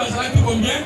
bazalaki combien?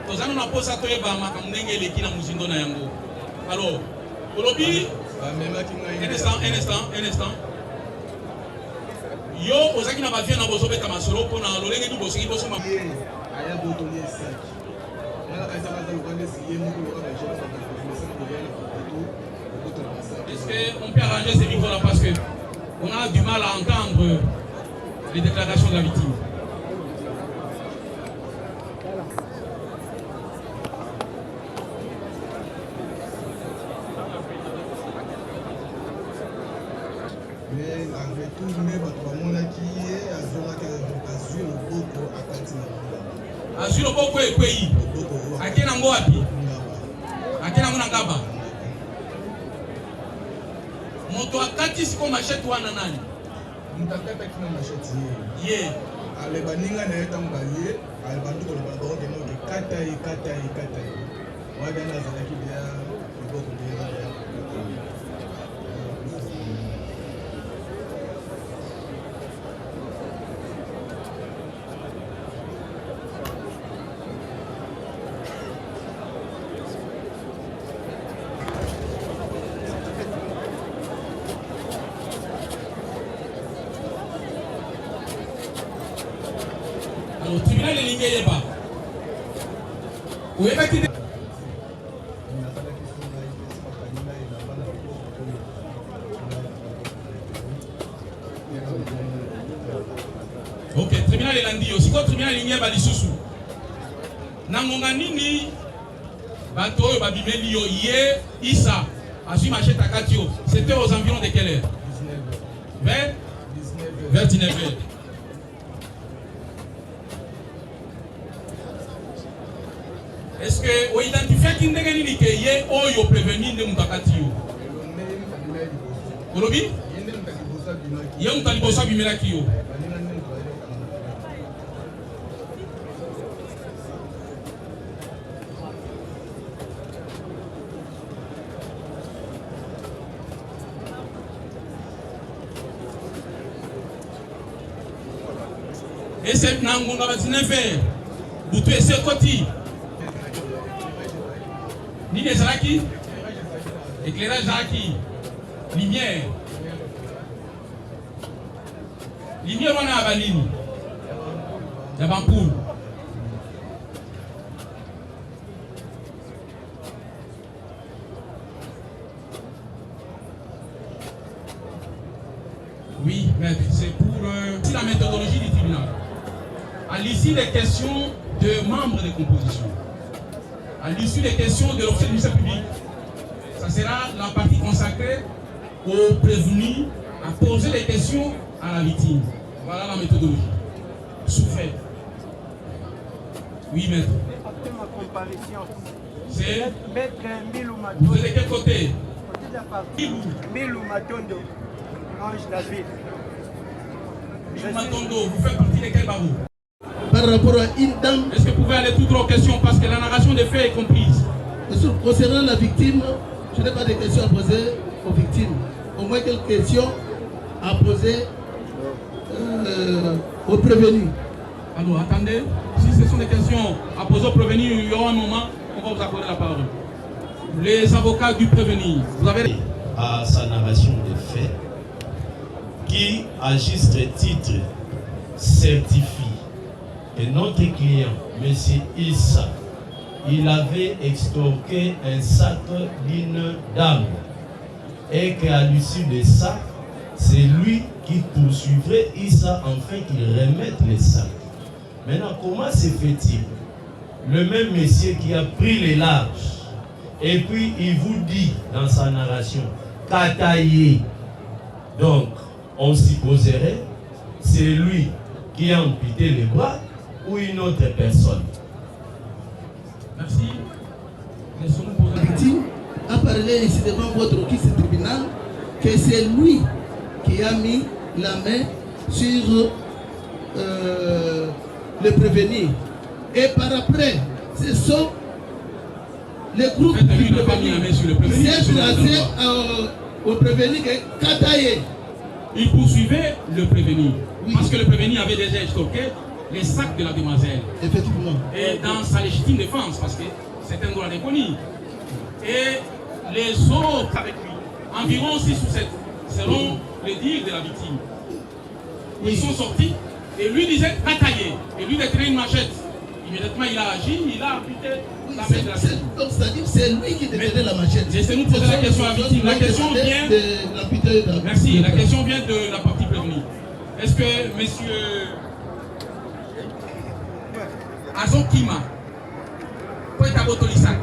Tozana na posa toyeba makamundenge leki na muzindo na yango. Alors, olobi un instant. Yo ozaki na bavie na bozo beta masolo pona lolenge du bosoki boso ma. Aya botoli saki. Yala kaisa kaza lokande siye moko lokande je sa Est-ce qu'on peut arranger ces micros là parce que on a du mal à entendre les déclarations de la victime. Azul oboko ekweyi. Akena ngo wapi? Akena ngo ngaba. Moto akati siko machete wana nani? Mtakata kina machete ye. Ye. Ale baninga na eta mbaye, ale bandu ko ba ko keno ke kata. Wada na zalaki bia oboko bia. Au tribunal de Lingeyeba. Où est-ce ok, tribunal de Landio. C'est quoi tribunal de Lingeyeba lisusu? Nangonga nini bato oyo babimeli yo ye Issa azui machete akatio. C'était aux environs de quelle heure? Vers 19h. Est-ce que vous identifiez qui n'est pas yé oyo prévenu de Moutakatio? Kolobi? Yé Moutalibosa Bimelakio. Et c'est Nangonga Batinefé. Boutou et Sekoti. Ni des Zaki, éclairage Zaki, lumière. Lumière on a à Balini. La Bampoule. Oui, maître, c'est pour la méthodologie du tribunal. À l'issue des questions de membres de composition. À l'issue des questions de l'officier du ministère public, ça sera la partie consacrée aux prévenus à poser des questions à la victime. Voilà la méthodologie. Sous-fait. Oui, maître. Après ma comparution, c'est maître Milou Matondo. Vous êtes de quel côté? Côté de la partie. Milou Matondo, Ange David. Milou Matondo, vous faites partie de quel barreau? Par rapport à une dame. Est-ce que vous pouvez aller tout droit aux questions parce que la narration des faits est comprise? Concernant la victime, je n'ai pas de questions à poser aux victimes. Au moins quelques questions à poser aux prévenus. Alors attendez, si ce sont des questions à poser aux prévenus, il y aura un moment, on va vous accorder la parole. Les avocats du prévenu, vous avez... À sa narration des faits, qui, à juste titre, certifie que que notre client, M. Issa, il avait extorqué un sac d'une dame et qu'à l'issue de ça, c'est lui qui poursuivrait Issa afin qu'il remette les sacs. Maintenant, comment se fait-il? Le même monsieur qui a pris les larges et puis il vous dit dans sa narration, Kataye. Donc, on supposerait c'est lui qui a amputé les bras ou une autre personne. Merci. La victime a parlé ici devant votre tribunal que c'est lui qui a mis la main sur le prévenu. Et par après, ce sont les groupes qui s'est placé au prévenu que Kataye. Il poursuivait le prévenu. Oui. Parce que le prévenu avait déjà extorqué les sacs de la demoiselle. Effectivement. Et dans sa légitime défense, parce que c'est un droit inconnu. Et les autres avec lui, environ 6 ou 7, selon les dires de la victime. Ils sont sortis et lui disait Kataye. Et lui, il a tiré une machette. Immédiatement, il a agi, il a amputé la main de la victime. Donc, c'est-à-dire c'est lui qui détenait la machette. Laissez-nous poser la question à la victime. La question vient de... Merci. La question vient de la partie prévenue. Est-ce que monsieur Azokima peut être à Botolisac?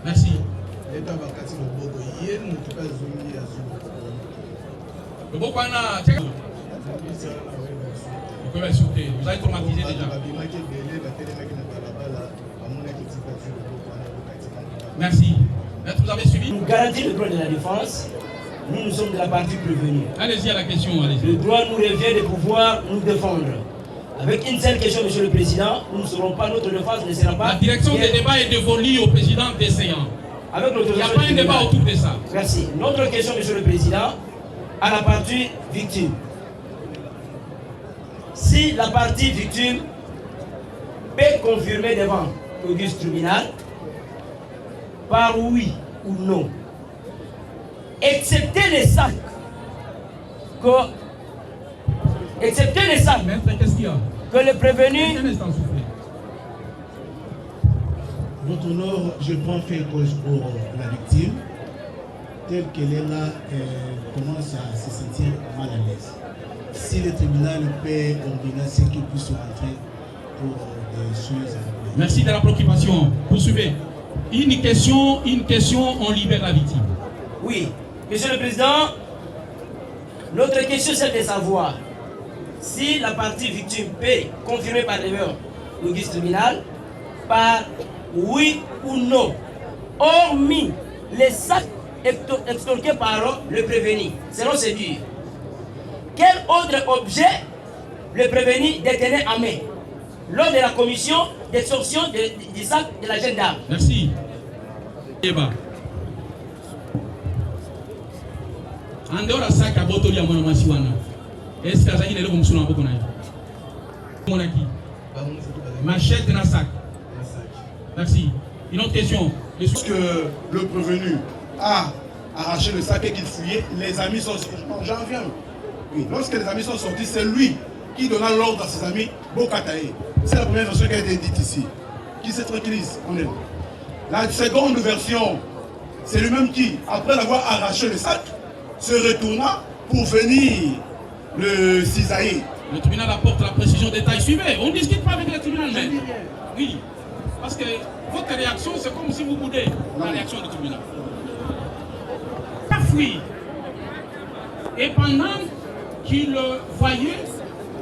Merci. Le Bokwana, vous avez traumatisé déjà. Merci. Vous avez suivi? Nous garantissons le droit de la défense. Nous sommes de la partie prévenue. Allez-y à la question. Allez-y. Le droit nous revient de pouvoir nous défendre. Avec une seule question, Monsieur le Président, nous ne serons pas, notre défense ne sera pas... La direction des débats est dévolue au président des séants. Il n'y a pas un débat autour de ça. Merci. Notre question, Monsieur le Président, à la partie victime. Si la partie victime peut confirmer devant l'audience tribunal, par oui ou non, excepté les sacs, que le prévenu... Votre honneur, je prends fait cause pour la victime. Telle qu'elle est là, elle commence à se sentir mal à l'aise. Si le tribunal peut ordonner ce qu'il puisse rentrer pour des choses... Merci de la préoccupation. Poursuivez. Une question, on libère la victime. Oui. Monsieur le Président, notre question c'est de savoir si la partie victime peut confirmer par l'audience tribunal par oui ou non, hormis les sacs extorqués par le prévenu, selon ce dires. Quel autre objet le prévenu détenait en main lors de la commission d'extorsion du sac de la jeune dame? Merci. Débat. En dehors de ça, Kabotoli a mon masiwana. Est-ce que Azaki n'est pas comme ça? Machette dans le sac. Merci. Une autre question. Lorsque le prévenu a arraché le sac et qu'il fouillait, les amis sont sortis. J'en viens. Oui. Lorsque les amis sont sortis, c'est lui qui donna l'ordre à ses amis Bokataye. C'est la première version qui a été dite ici. Qui se tranquillise. On est là. La seconde version, c'est lui-même qui, après l'avoir arraché le sac, se retourna pour venir le cisailler. Le tribunal apporte la précision des détails. Suivez, on ne discute pas avec le tribunal même. Oui, parce que votre réaction, c'est comme si vous boudez la réaction du tribunal. Il a fui. Et pendant qu'il voyait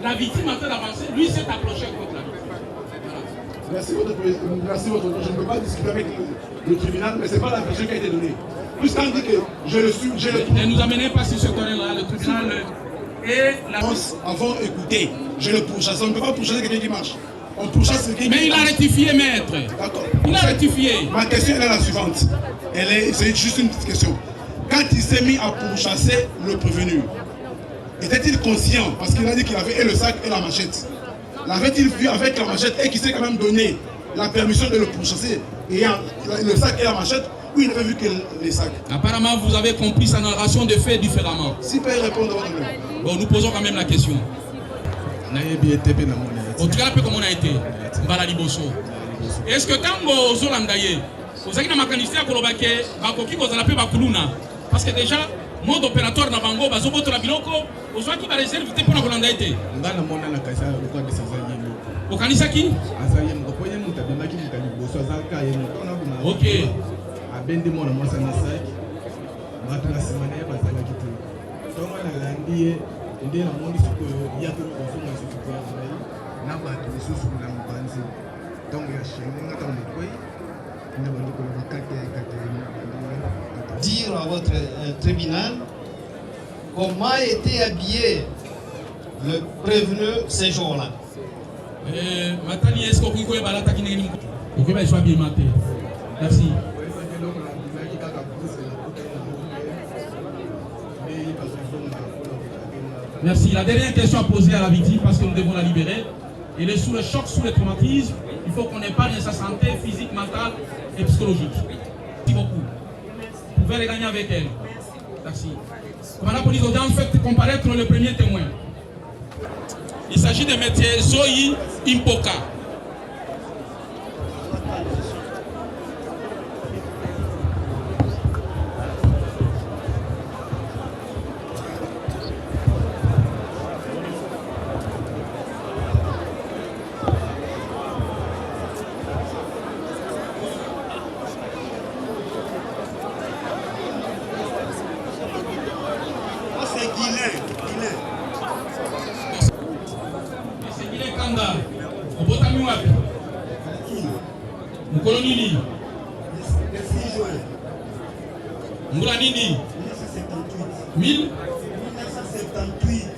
la victime en train d'avancer, lui s'est approché contre la victime. Merci votre nom. Je ne peux pas discuter avec le tribunal, mais ce n'est pas la version qui a été donnée. Puisqu'on dit que je le suis, ne nous amenez pas sur ce terrain-là, le tribunal et la... Avant, écoutez, je le pourchasse. On ne peut pas pourchasser quelqu'un qui marche. On pourchasse quelqu'un qui marche. Mais il a rectifié, maître. D'accord. Il a rectifié. Ma question est la suivante. C'est juste une petite question. Quand il s'est mis à pourchasser le prévenu, était-il conscient, parce qu'il a dit qu'il avait et le sac et la machette, l'avait-il vu avec la machette et qu'il s'est quand même donné la permission de le pourchasser, et le sac et la machette, où il n'avait vu que les sacs. Apparemment, vous avez compris sa narration de faits différemment. S'il peut répondre, bon, nous posons quand même la question. En tout cas, comme on a été, est-ce que quand vous avez vous avez ma candidature à Kolobake, vous avez appelé Bakuluna? Parce que déjà, mode opératoire na bango, bazobo to la biloko, vous avez qui va réserver pour la Kolanda été. Au kanisa qui? Ok. Dire à votre tribunal comment était habillé le prévenu ces jours-là. Matali, est-ce que vous pouvez balata qui n'est pas? Vous pouvez soit bien maté. Merci. Merci. La dernière question à poser à la victime, parce que nous devons la libérer. Elle est sous le choc, sous le traumatisme. Il faut qu'on épargne sa santé physique, mentale et psychologique. Merci beaucoup. Vous pouvez les gagner avec elle. Merci. Comme la police d'audience, faites comparaître le premier témoin. Il s'agit de M. Zoï Impoka. Mukolo nini? Mula nini? 1978.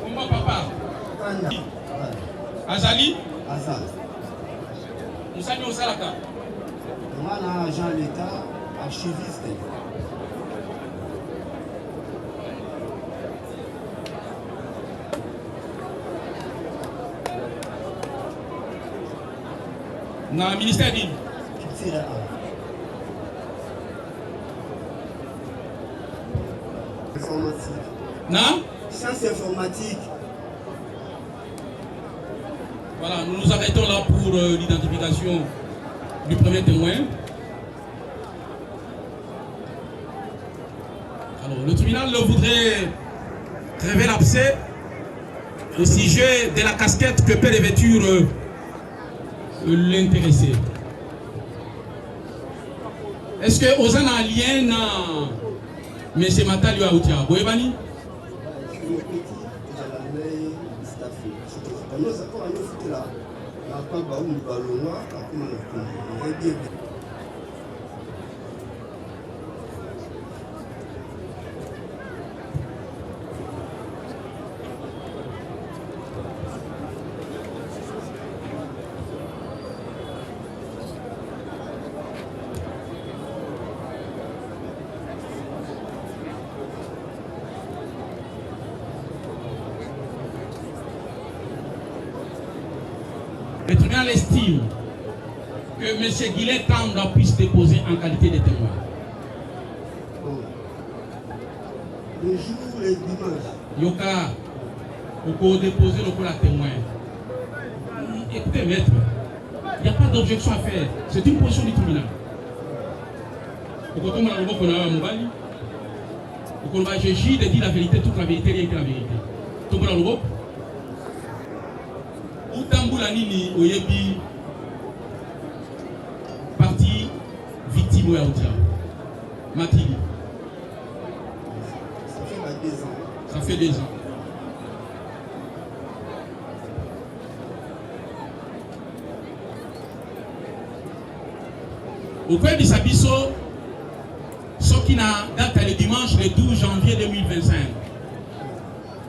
Comment papa? Azali? Azali. Musani Osalaka. Moi, agent l'État, archiviste. Dans le ministère d'Île. Informatique. Non? Sciences informatiques. Voilà, nous nous arrêtons là pour l'identification du premier témoin. Alors, le tribunal voudrait révéler l'abcès au sujet de la casquette que peut revêtir l'intéressé. Est-ce que aux en alien M. Matali a outia Boébani? Le tribunal estime que M. Guillet Tanda puisse déposer en qualité de témoin. Le jour et dimanche. Yoka, vous pouvez déposer le coup à témoin. Écoutez, maître, il n'y a pas d'objection à faire. C'est une position du tribunal. Quand on a le je juge de dire la vérité, toute la vérité, rien que la vérité. Tout le monde Outamboula Nini Oyebi partie victime ou Aoutia Matili. Ça fait 2 ans. Au cours de Sabiso, ce qui n'a date le dimanche le 12 janvier 2025.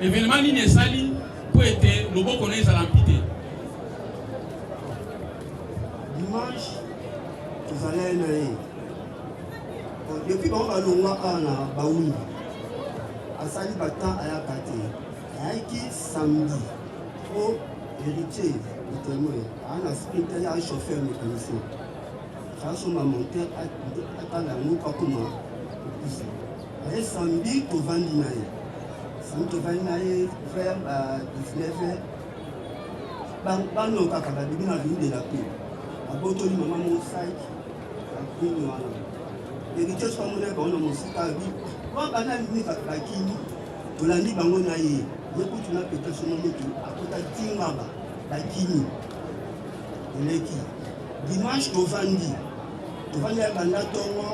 Événement Nini Sali pour être le beau connaît à l'amputé. Dimanche, vous allez aller. Depuis qu'on va le voir à Baouni, à Sali Batan à Yakate, à Yaki samedi, au héritier, le témoin, à un aspect, il y a un chauffeur mécanicien. façon ma monter atala nguka kuma kusa aye samedi to vandi naye vers 19h bano kaka babibi na ville de la paix abotoli mama mosaki akini wana héritier soka mona baona mosika abi bana lini bakini tolandi bango na ye kutu na peta sono moto akota tingaba bakini eleki dimanche tovandi ya banda tongo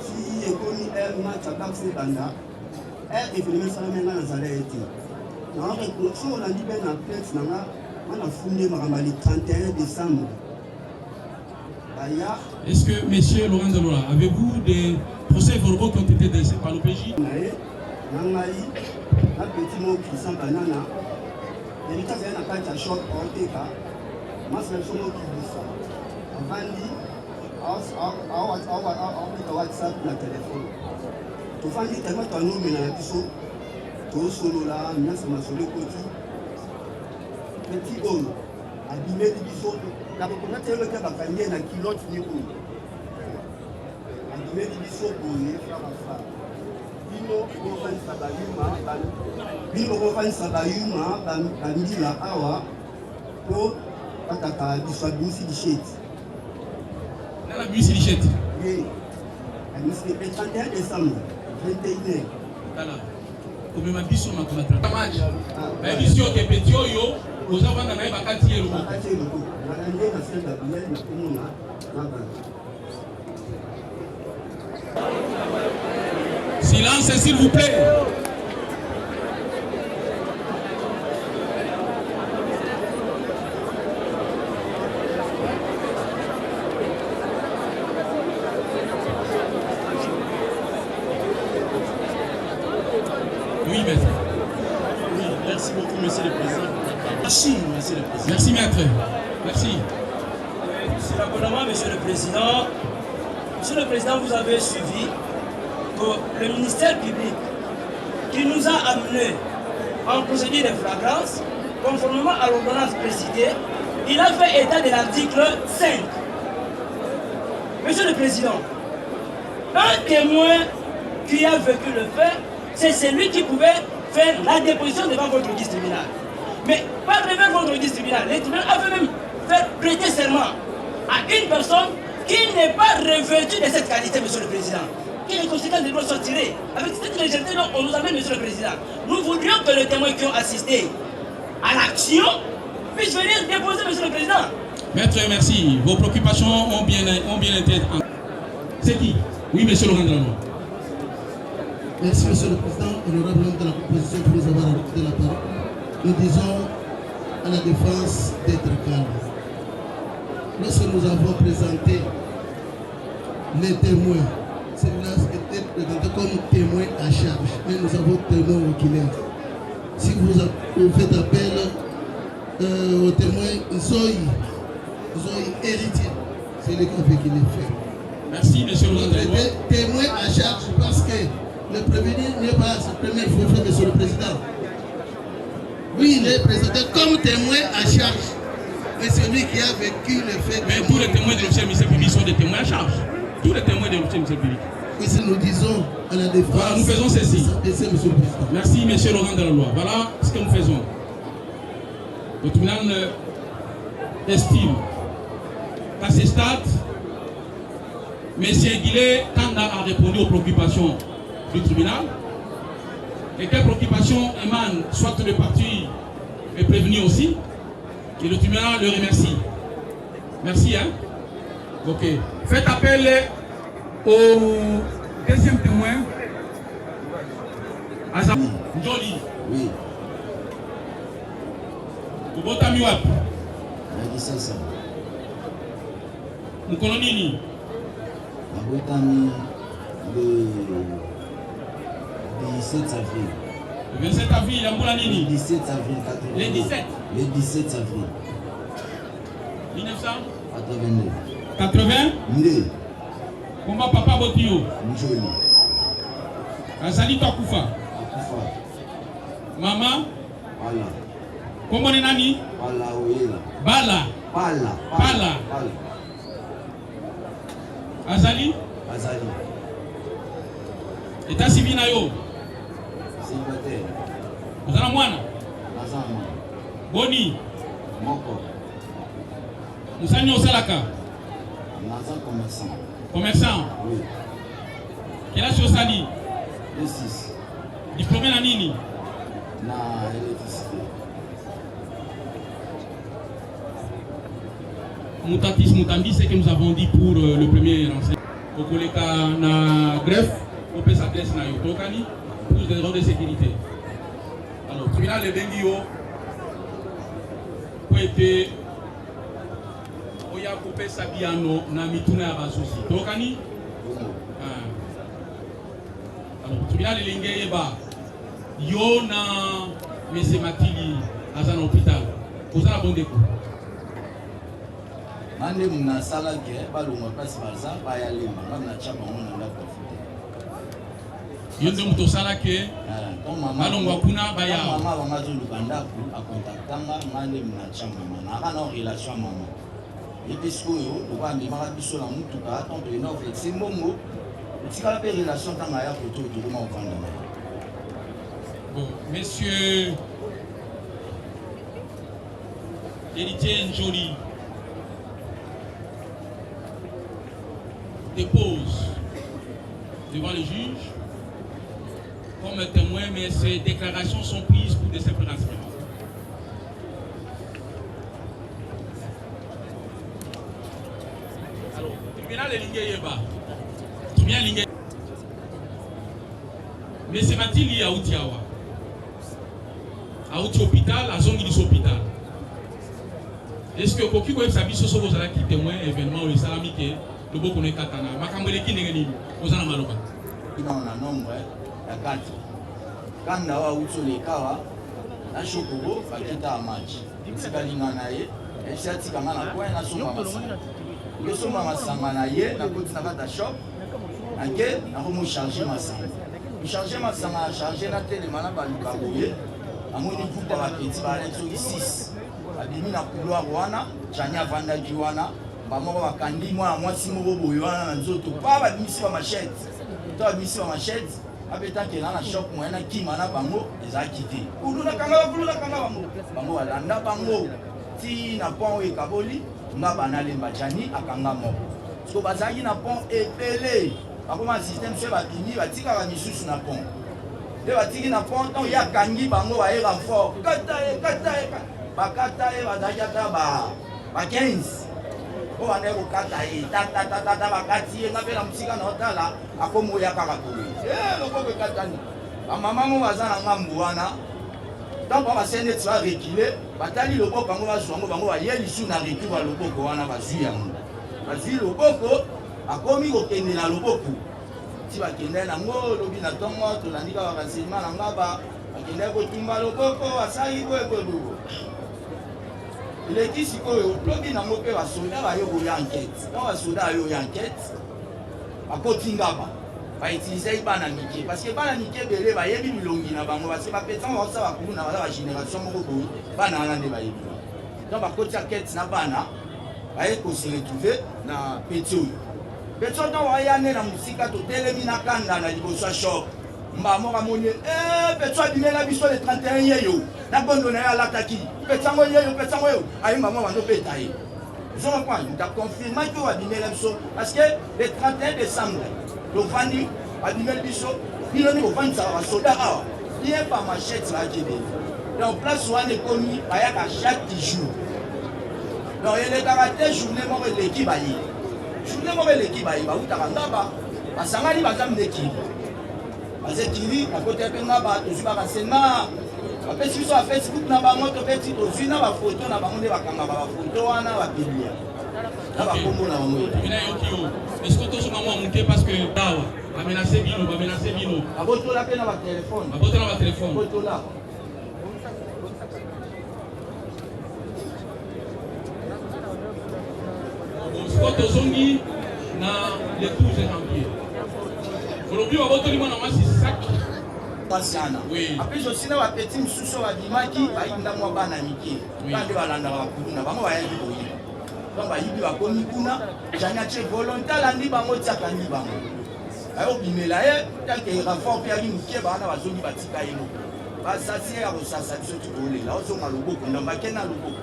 si ekomi match abakse banda événement salamenga na zala ete so olandi mpe na plexe nanga wana funde makambo le 31 décembre baya. Est-ce que monsieur Laurent Zalola, avez-vous des procès-verbaux qui ont été dressés par l'OPJ? Nangai na petit mot Christian Banana héritier azali na kati ya shop aoteka masala biso mo kibisa avandi aobeta whatsapp na telefone tofandi tellement toanomela na biso tosolola nyonso masolo ekoti petit oyo abimeli biso nakokonga te eloko bakangi ye na kilote ni oyo abimeli biso boye frafafra bino bokofanisa bayuma bambila awa mpo bataka biso abimisi lisheti nana bimisi lisheti ye abimisi le 31 décembre 21h komema biso makonatra match bayebi yo te peti oyo oza wana na ye bakati ye loboko nalande na sel gabriel na komona na bana. Silence s'il vous plaît. Oui, maître. Oui, merci beaucoup, monsieur le président. Merci, monsieur le président. Merci, maître. Merci. C'est l'abonnement, monsieur le président. Monsieur le président, vous avez suivi que le ministère public qui nous a amenés en procédure de flagrance, conformément à l'ordonnance précitée, il a fait état de l'article 5. Monsieur le président, un témoin qui a vécu le fait, c'est celui qui pouvait faire la déposition devant votre registre tribunal. Mais pas devant votre registre tribunal, le tribunal a fait même faire prêter serment à une personne qui n'est pas revêtue de cette qualité, monsieur le président. Quelles conséquences de droit sont tirées? Avec cette légèreté, on nous amène, monsieur le président. Nous voudrions que les témoins qui ont assisté à l'action puissent venir déposer, monsieur le président. Maître, merci. Vos préoccupations ont bien été. C'est qui? Oui, monsieur Laurent Zalola. Merci, monsieur le président. Honorable homme de la proposition pour nous avoir adopté la parole. Nous disons à la défense d'être calme. Lorsque nous avons présenté les témoins, celui-là était présenté comme témoin à charge, mais nous avons témoin oculaire. Si vous faites appel aux témoins, ils sont héritiers. C'est le cas qui les fait. Merci, monsieur le président. Témoin à charge parce que le prévenu n'est pas sa première fois, monsieur le président. Lui, il est présenté comme témoin à charge. Mais celui qui a vécu le fait. Mais tous les témoins de l'officier ministère public sont des témoins à charge. Tous les témoins de l'officier ministère public. Oui, si nous disons à la défense. Voilà, nous faisons ceci. Monsieur le président. Merci, monsieur Laurent Zalola. Voilà ce que nous faisons. Le tribunal estime qu'à ce stade, M. Guillet Kanda a répondu aux préoccupations du tribunal. Et quelles préoccupations émanent soit de partie est prévenu aussi. Et le tribunal le remercie. Merci, hein. Ok. Faites appel au deuxième témoin. Azam. Njoli. Oui. Ubota Miwap. C'est ça. Nkolonini. Abotami le 17 avril. Le 27 avril, il y a Moulanini. Le 17 avril 80. Le 17. Le 17 avril. 1982. 82. 82. Comment papa Botio? Njoli. Azali Takufa. Akufa. Maman? Bala. Comment est nani? Bala Oyela. Bala. Bala. Bala. Azali. Azali. État civil na yo. Célibataire. Vous avez mwana. Nazama. Boni. Moko. Musani Osalaka. Nazam commerçant. Commerçant. Oui. Quel âge Osali? 26. Diplômé na nini? Na électricité. Mutandi, c'est que nous avons dit pour le premier renseignement. Au Koleka na greffe, au PESA greffe na Yotokani, pour des raisons de sécurité. Alors, tribunal de Bengio, pour être Oya Kope Sabiano, na Mituna Abasusi. Tokani? Alors, tribunal de Lingeyeba, yo na Mese Matili, Azan hôpital. Vous avez un bon découp. Mande muna sala ke balonga place balza ba ya lemba ngam na chapa mona la profiter. Yondo muto sala ke balonga kuna ba ya mama ba mazo lukanda ku a contactanga mande muna chama mama na kana relation mama. Et puis yo do ba ndi maka biso na mutu ka ton de no fait simbongo. Tikala pe relation tanga ya photo do ko ma vanda. Bon, monsieur Héritier Njoli dépose devant le juge comme témoin, mais ces déclarations sont prises pour des simples renseignements. Alors, tribunal de Lingeyeba, tribunal de Lingeyeba, mais c'est Mathilde à Outiawa, à Outi hôpital, à Zongi hôpital. Est-ce que Kokiko et Sabi Soso vous allez qui témoin événement ou les salamiques? Le beau connaît Katana. Makamwele qui n'est ni aux Anamaloka. Il y a un nombre de 4. Quand on a eu les cas, la chocobo, il y a un match. C'est pas l'inganaïe. Et c'est un peu la pointe, la somme le somme à Samanaïe, la côte de shop. Laquelle a remis chargé ma sang. Chargé ma sang a chargé la télé, ma laba Lukaboye. À mon niveau, par la petite barre 6. A dimi na couloir wana, Chania Vanda Juana. Bamoko bakandi mwana mwasi moko boyo wana na nzoto pa babimisi ba machette to babimisi ba machette apetaki na shop moya na kima na bango ezaki te kulula kanga bango balanda bango ti na pont oyo ekaboli nga bana lemba jani akanga moko so bazalaki na pont epele bakoma système so babimi batikaka misusu na pont nde batiki na pont ntango ye akangi bango baye renfort bakata ye bazalaki ata ba 15 on va aller au Kataï, tata, bakati, on appelle la musique en hôtel, à comme il y a Karakoui. Eh, le pauvre Katani. Ma maman va à Ngambouana. Tant qu'on va s'en être reculé, Batali le Boko, on va jouer, on va y aller sur la récup à le Boko, on va jouer. Vas-y, le Boko, a commis au Kenya le Boko. Si va Kenya, Nango, le Binatongo, tu l'as dit à Rassima, Nangaba, à Kenya, Kotumba, le Boko, à Saïgo et Kodou. Il est ici que le bloc n'a pas de soldat à y enquête. Quand un soldat a eu enquête, à Kotingaba, va utiliser Bananiké. Parce que Bananiké, il va y avoir une longue bango. Parce que ma pétan, on va pour la génération Morocco, Banana de Baïbi. Donc, à côté enquête, n'a pas na, va être se retrouver dans Pétio. Pétio, dans Wayane, la musique, à tout éliminer Kanda, la Libosa Shop. Maman a monné, Pétio a dîné la biso de 31 years. La bonne donnée à l'attaque. Pétango, aïe, maman va nous pétailler. Je reprends, nous avons confirmé que vous avez la biso. Parce que le 31 décembre, le Vandi a dit le biso, il est au Vandi, ça va soldat. Il n'y a pas machette là qui est. Donc, place où on est commis, à chaque jour. Donc, il y a des caractères, journée, moi, l'équipe aïe. Journée, moi, l'équipe aïe. Où t'as un gaba, à Samari, va t'amener l'équipe. Parce que Kiri, à côté de Ngaba, tu vas renseigner. Après, si tu as Facebook, tu as petit aussi, tu as photo, tu as photo, tu as Biblia. Est-ce que tu as monté parce que Dawa a menacé Bino, a menacé Bino? A votre là, tu as un téléphone. A votre là, un téléphone. Photo là. Photo zongi na le 12 janvier. Aujourd'hui, on va te demander si sac. Oui. Après, je suis dans la petite sous la Dimaki, il y a un bana Niki. Quand il va l'en avoir, il va y avoir donc bayibi bakomi kuna jani atie volonté alandi bango tiaka ndi bango ayobimela ye tanke renfort mpe yaki mokie bawana bazongi batika ye moko basasi ye ya kosasa biso tikolela ozonga loboko ndo bake na loboko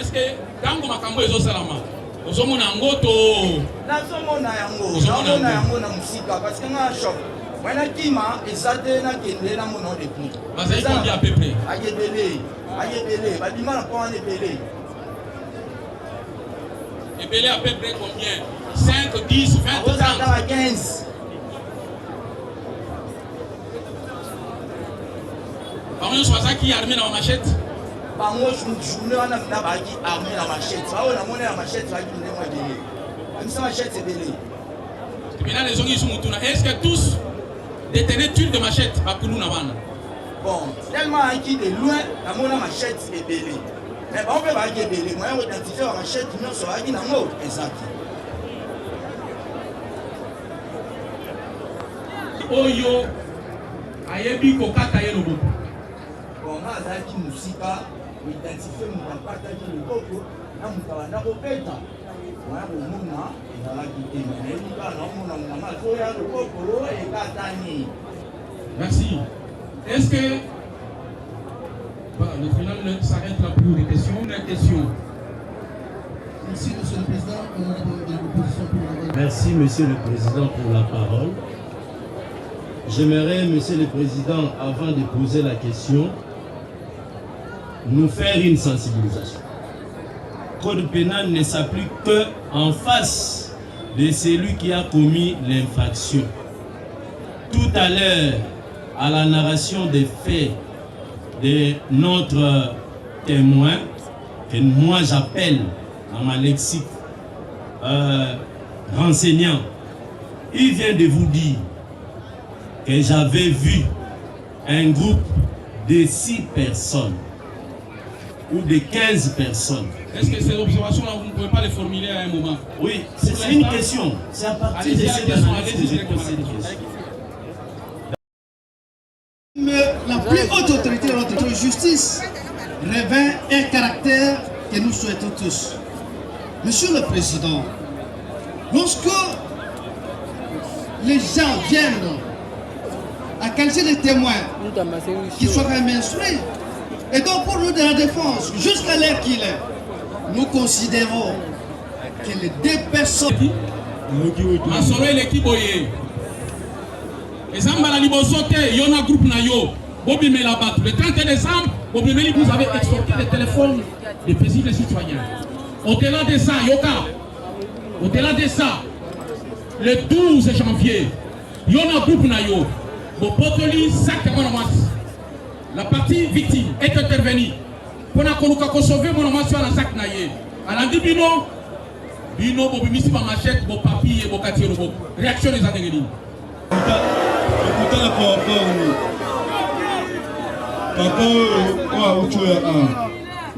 eske ntango makambo ezosalama ozomona yango to nazomona yango na mosika parce que nga shop mwana kima eza te nakende na mona depuis bazali combien à peu près ayebele babima na mpo wana ebele à peu près combien 5, 10, 20, 30 15 bango nyonso bazalaki armé na bamachete bango journée wana mina baaki armé na machete bao namona ya machete baaki nde mwa ebele bamisa machete ebele tribunal ezongi lisu mutuna est-ce que tous détenaient tuile de machete bakulu na bana bon tellement aki de loin namona machete ebele mais bango mpe baaki ebele moyen koidentifie ba machete nyonso baaki nango ezaki oyo ayebi kokata ye loboko bon nga azalaki mosika koidentifie moto akataki loboko na moto abanda kobeta moya komona ezalaki te nayebi kaka naomona monanga azoya loboko ekatani. Merci. Est-ce que le tribunal s'arrête là pour des questions? Une question. Merci, Monsieur le Président. Honorable de l'opposition pour la parole. Merci, Monsieur le Président, pour la parole. J'aimerais, Monsieur le Président, avant de poser la question, nous faire une sensibilisation. Le code pénal ne s'applique qu'en face de celui qui a commis l'infraction. Tout à l'heure, à la narration des faits de notre témoin, que moi j'appelle dans ma lexique renseignant, il vient de vous dire que j'avais vu un groupe de 6 personnes ou de 15 personnes. Est-ce que ces observations-là, vous ne pouvez pas les formuler à un moment? Oui, c'est une question. C'est à partir de cette analyse que j'ai posé une question. La plus haute autorité de notre justice revêt un caractère que nous souhaitons tous. Monsieur le Président, lorsque les gens viennent à qualifier des témoins qui soient quand même instruits, et donc pour nous de la défense, jusqu'à l'heure qu'il est, nous considérons que les 2 personnes... groupe Nayo, le 31 décembre, vous avez extorqué les téléphones des paisibles citoyens. Au-delà de ça, au-delà de ça, le 12 janvier, Yona groupe Nayo, la partie victime est intervenue pour sauver mon homme sur la sac naïe. À la Bino, Bobimisi, ma machette, mon papier et mon quartier. Réaction des Adéguélis. Ekutana kwa papa oyo uchoya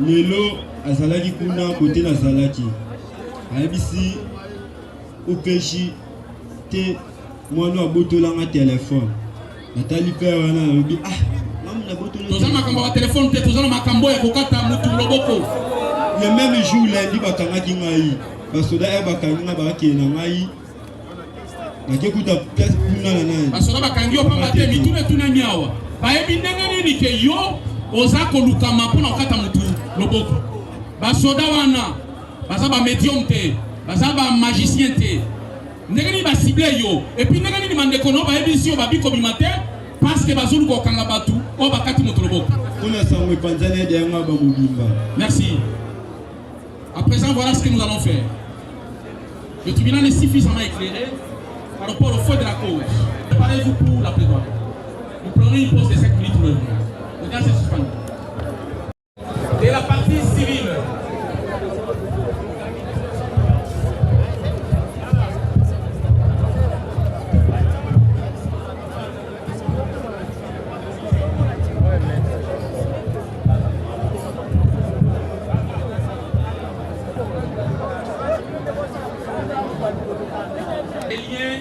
lelo azalaki kuna kote nazalaki ayebisi opeshi te mwana abotolanga telefone natali mpe wana alobi toza makambo ya telefone te toza na makambo ya kokata mutu loboko. Le même jour lundi bakangaki ngai basoda oyo bakangi nga bakakende na ngai nakekuta place kuna na nani basoda bakangi yo pamba te mituna tuna nyawa bayebi ndenge nini ke yo oza kolukama mpona kokata mutu loboko. Basoda wana baza ba médium te baza ba magicien te ndenge nini basible yo epuis ndenge nini bandeko no bayebisi yo babikobima te parce que bazulu kokanga batu o bakati mutu loboko. Kuna sango epanzani ede yanga bamobimba. Merci. À présent, voilà ce que nous allons faire. Le tribunal est suffisamment éclairé par rapport au fond de la cause. Préparez-vous pour la plaidoirie. Nous prenons une pause de 5 minutes ou 9 minutes. L'audience est suspendue. Et la partie civile. Les liens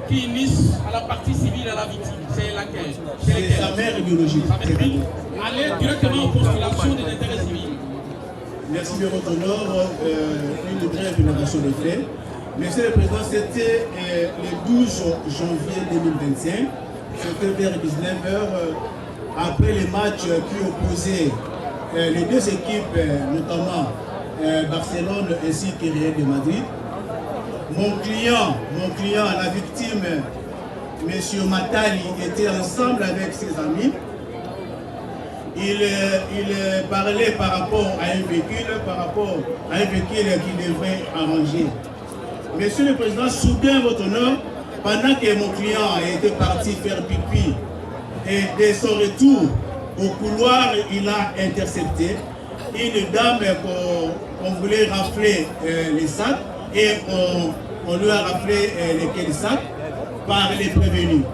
qui unissent à la partie civile à la victime, c'est laquelle? C'est sa mère biologique. À l'aide directement aux postulations des intérêts civils. Merci de votre honneur. Une brève innovation de fait. Monsieur le Président, c'était le 12 janvier 2025. C'était vers 19h, après les matchs qui opposaient les deux équipes, notamment Barcelone ainsi que Real de Madrid. Mon client, la victime, M. Matali, était ensemble avec ses amis. Il parlait par rapport à un véhicule qui devrait arranger. Monsieur le Président, soudain, votre honneur, pendant que mon client était parti faire pipi et de son retour au couloir, il a intercepté une dame qu'on voulait rafler les sacs et on lui a raflé les sacs par les prévenus.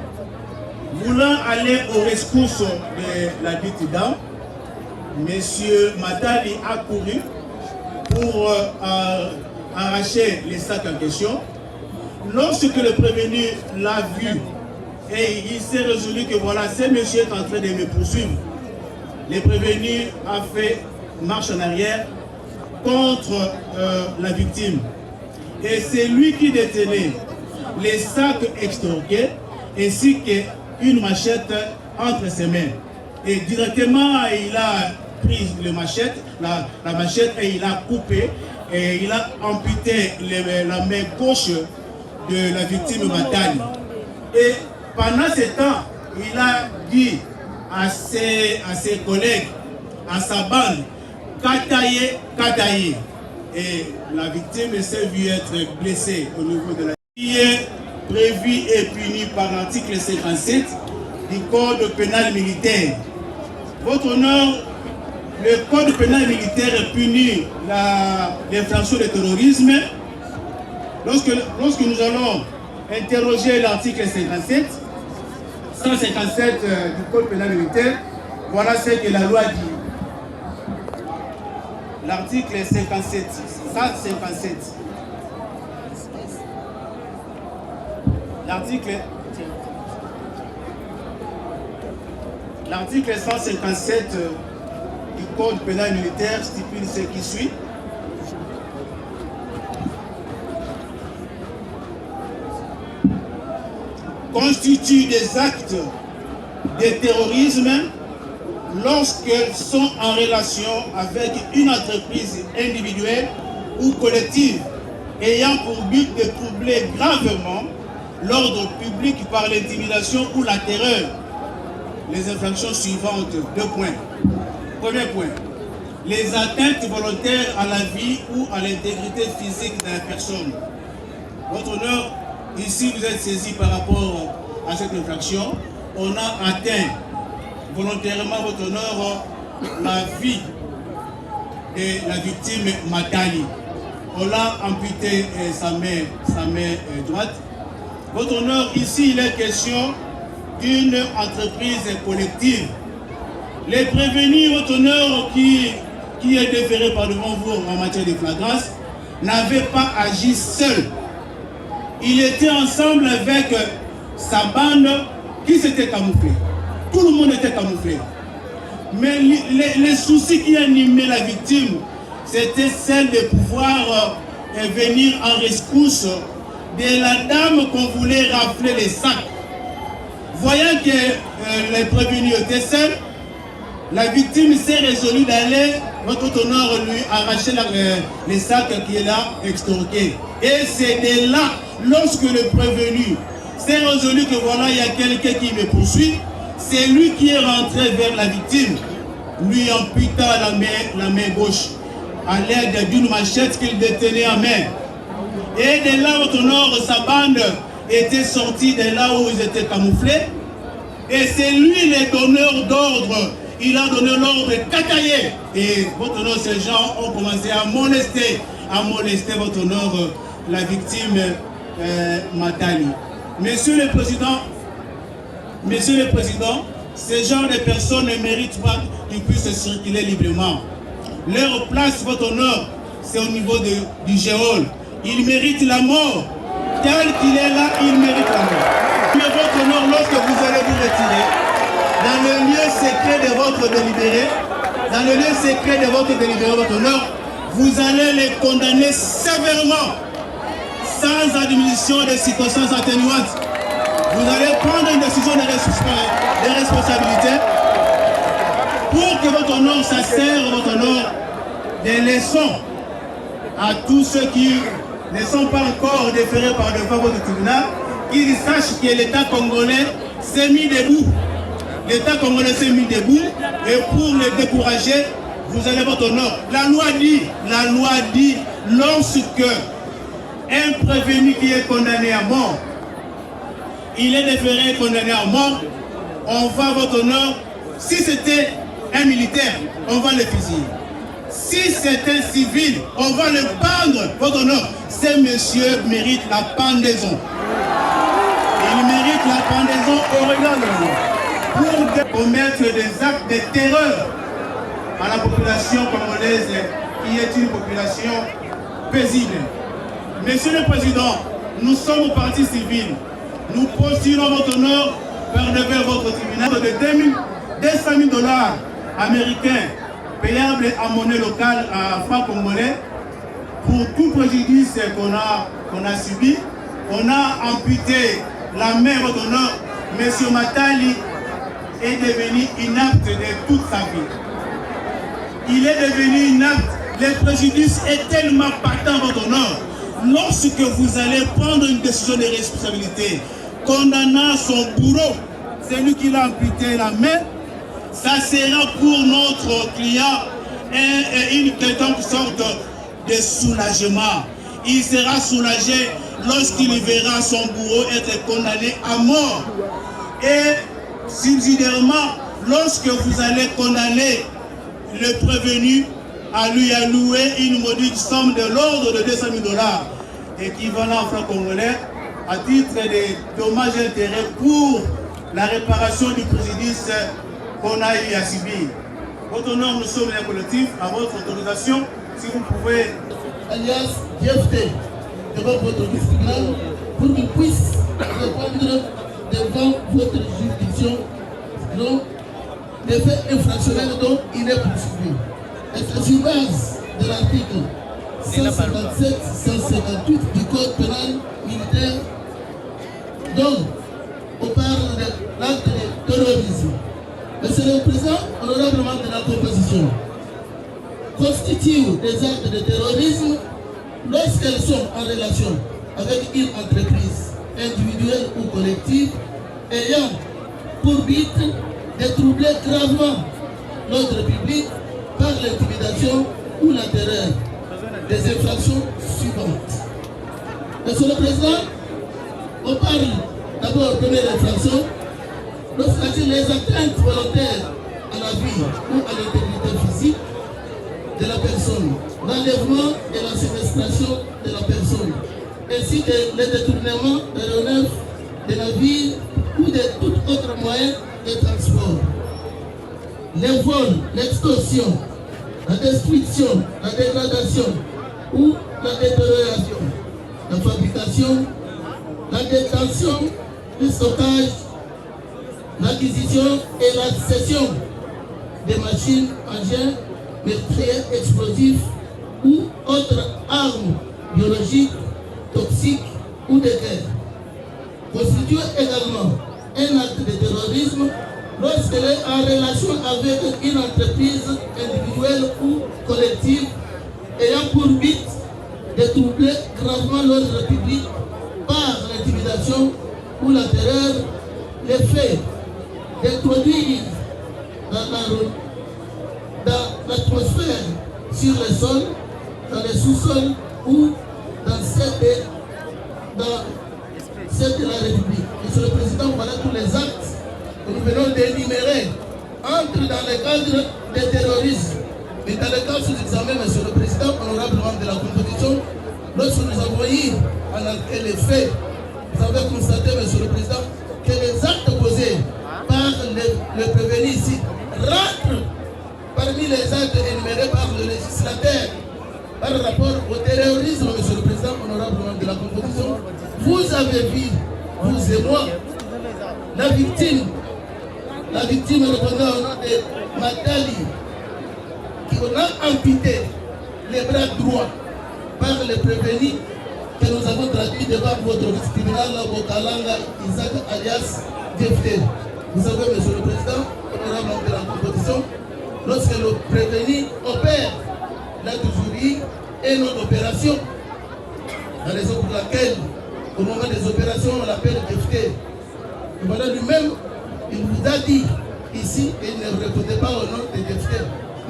Voulant aller au rescousse de la dite dame, M. Matali a couru pour arracher les sacs en question. Lorsque le prévenu l'a vu et il s'est résolu que voilà, ce monsieur est en train de me poursuivre, le prévenu a fait marche en arrière contre la victime. Et c'est lui qui détenait les sacs extorqués ainsi qu'une machette entre ses mains. Et directement, il a pris la machette et il a coupé et il a amputé la main gauche de la victime Matali. Et pendant ce temps, il a dit à ses collègues, à sa bande, Kataye, Kataye. Et la victime s'est vue être blessée au niveau de la qui est prévu et puni par l'article 57 du Code pénal militaire. Votre honneur, le Code pénal militaire punit l'infraction de terrorisme. Lorsque nous allons interroger l'article 157 du Code pénal militaire, voilà ce que la loi dit. L'article 157. L'article 157 du Code pénal militaire stipule ce qui suit. Constitue des actes de terrorisme lorsqu'elles sont en relation avec une entreprise individuelle ou collective ayant pour but de troubler gravement l'ordre public par l'intimidation ou la terreur. Les infractions suivantes, 2 points. Premier point, les atteintes volontaires à la vie ou à l'intégrité physique de la personne. Votre honneur, ici vous êtes saisi par rapport à cette infraction. On a atteint volontairement, votre honneur, la vie de la victime Matali. On l'a amputé sa main droite. Votre honneur, ici il est question d'une entreprise collective. Les prévenus, votre honneur, qui est déféré par devant vous en matière de flagrance, n'avaient pas agi seul. Il était ensemble avec sa bande qui s'était camouflée. Tout le monde était camouflé. Mais les soucis qui animaient la victime, c'était celle de pouvoir venir en rescousse de la dame qu'on voulait rafler les sacs. Voyant que les prévenus étaient seuls, la victime s'est résolue d'aller, votre honneur, lui arracher les sacs qu'il a extorqués. Et c'est de là, lorsque le prévenu s'est résolu que voilà, il y a quelqu'un qui me poursuit, c'est lui qui est rentré vers la victime, lui amputant la main gauche à l'aide d'une machette qu'il détenait en main. Et de là, votre honneur, sa bande était sortie de là où ils étaient camouflés. Et c'est lui le donneur d'ordre. Il a donné l'ordre de Kataye. Et votre honneur, ces gens ont commencé à molester votre honneur, la victime Matali. Monsieur le Président, ces genres de personnes ne méritent pas qu'ils puissent circuler librement. Leur place, votre honneur, c'est au niveau du géol. Ils méritent la mort. Tel qu'il est là, il mérite la mort. Mais votre honneur, lorsque vous allez vous retirer, dans le lieu secret de votre délibéré, dans le lieu secret de votre délibéré, votre honneur, vous allez les condamner sévèrement, sans admission de circonstances atténuantes. Vous allez prendre une décision de responsabilité pour que votre honneur s'insère, votre honneur, des leçons à tous ceux qui ne sont pas encore déférés par devant votre tribunal, qu'ils sachent que l'État congolais s'est mis debout. L'État congolais s'est mis debout et pour les décourager, vous allez votre honneur. La loi dit, lorsque un prévenu qui est condamné à mort, il est déféré et condamné à mort, on va votre honneur, si c'était un militaire, on va le fusiller. Si c'est un civil, on va le pendre, votre honneur. Ce monsieur mérite la pendaison. Il mérite la pendaison au regard de la loi pour commettre des actes de terreur à la population congolaise qui est une population paisible. Monsieur le Président, nous sommes au parti civil. Nous postulons votre honneur vers votre tribunal de 200 000 $ américains payables en monnaie locale à francs congolais pour tout préjudice qu'on a subi. On a amputé la main, votre honneur. Monsieur Matali est devenu inapte de toute sa vie. Il est devenu inapte. Le préjudice est tellement patent, votre honneur. Lorsque vous allez prendre une décision de responsabilité, condamnant son bourreau, c'est lui qui l'a amputé la main, ça sera pour notre client une quelconque sorte de soulagement. Il sera soulagé lorsqu'il verra son bourreau être condamné à mort. Et subsidiairement, lorsque vous allez condamner le prévenu à lui allouer une modique somme de l'ordre de 200 000 $, équivalent en francs congolais, à titre de dommages et intérêts pour la réparation du préjudice qu'on a eu à subir. Votre honneur, nous sommes un collectif, à votre autorisation, si vous pouvez. Alias DFT, devant votre tribunal, pour qu'il puisse répondre devant votre juridiction des faits infractionnels dont il est poursuivi. Et c'est sur base de l'article 157-158 du Code pénal militaire, donc on parle de l'acte de terrorisme. Monsieur le Président, honorablement de la composition, constituent des actes de terrorisme lorsqu'elles sont en relation avec une entreprise individuelle ou collective ayant pour but de troubler gravement l'ordre public par l'intimidation ou la terreur. Des infractions suivantes. Monsieur le Président, on parle d'abord de première infraction, lorsqu'il les atteintes volontaires à la vie ou à l'intégrité physique de la personne, l'enlèvement et la séquestration de la personne, ainsi que le détournement de l'honneur de la vie ou de tout autre moyen de transport. Les vols, l'extorsion, la destruction, la dégradation ou la détérioration, la fabrication, la détention, le stockage, l'acquisition et la cession des machines, engins, meurtriers, explosifs ou autres armes biologiques, toxiques ou de guerre. Constitue également un acte de terrorisme lorsqu'elle est en relation avec une entreprise individuelle ou collective ayant pour but de troubler gravement l'ordre public par l'intimidation ou la terreur, les faits d'introduire dans l'atmosphère, sur le sol, dans les sous-sols ou dans celle de la République. Monsieur le Président, voilà tous les actes que nous venons d'énumérer entrent dans le cadre du terrorisme. Mais dans le cas sous examen, Monsieur le Président, honorablement de la compétition, lorsque nous avons eu en enquête les faits, vous avez constaté, Monsieur le Président, que les actes posés par le prévenu ici rentrent parmi les actes énumérés par le législateur par rapport au terrorisme, Monsieur le Président, honorablement de la compétition. Vous avez vu, vous et moi, la victime répondant au nom de Matali, qu'on a amputé les bras droits par les prévenus que nous avons traduits devant votre vice-tribunal Bokalanga Isaac alias DFT. Vous savez, monsieur le président, honorable de la composition, lorsque le prévenu opère l'aide juridique et nos opérations, la raison pour laquelle, au moment des opérations, on l'appelle DFT. Et voilà lui-même, il vous a dit ici, et il ne répondait pas au nom de DFT.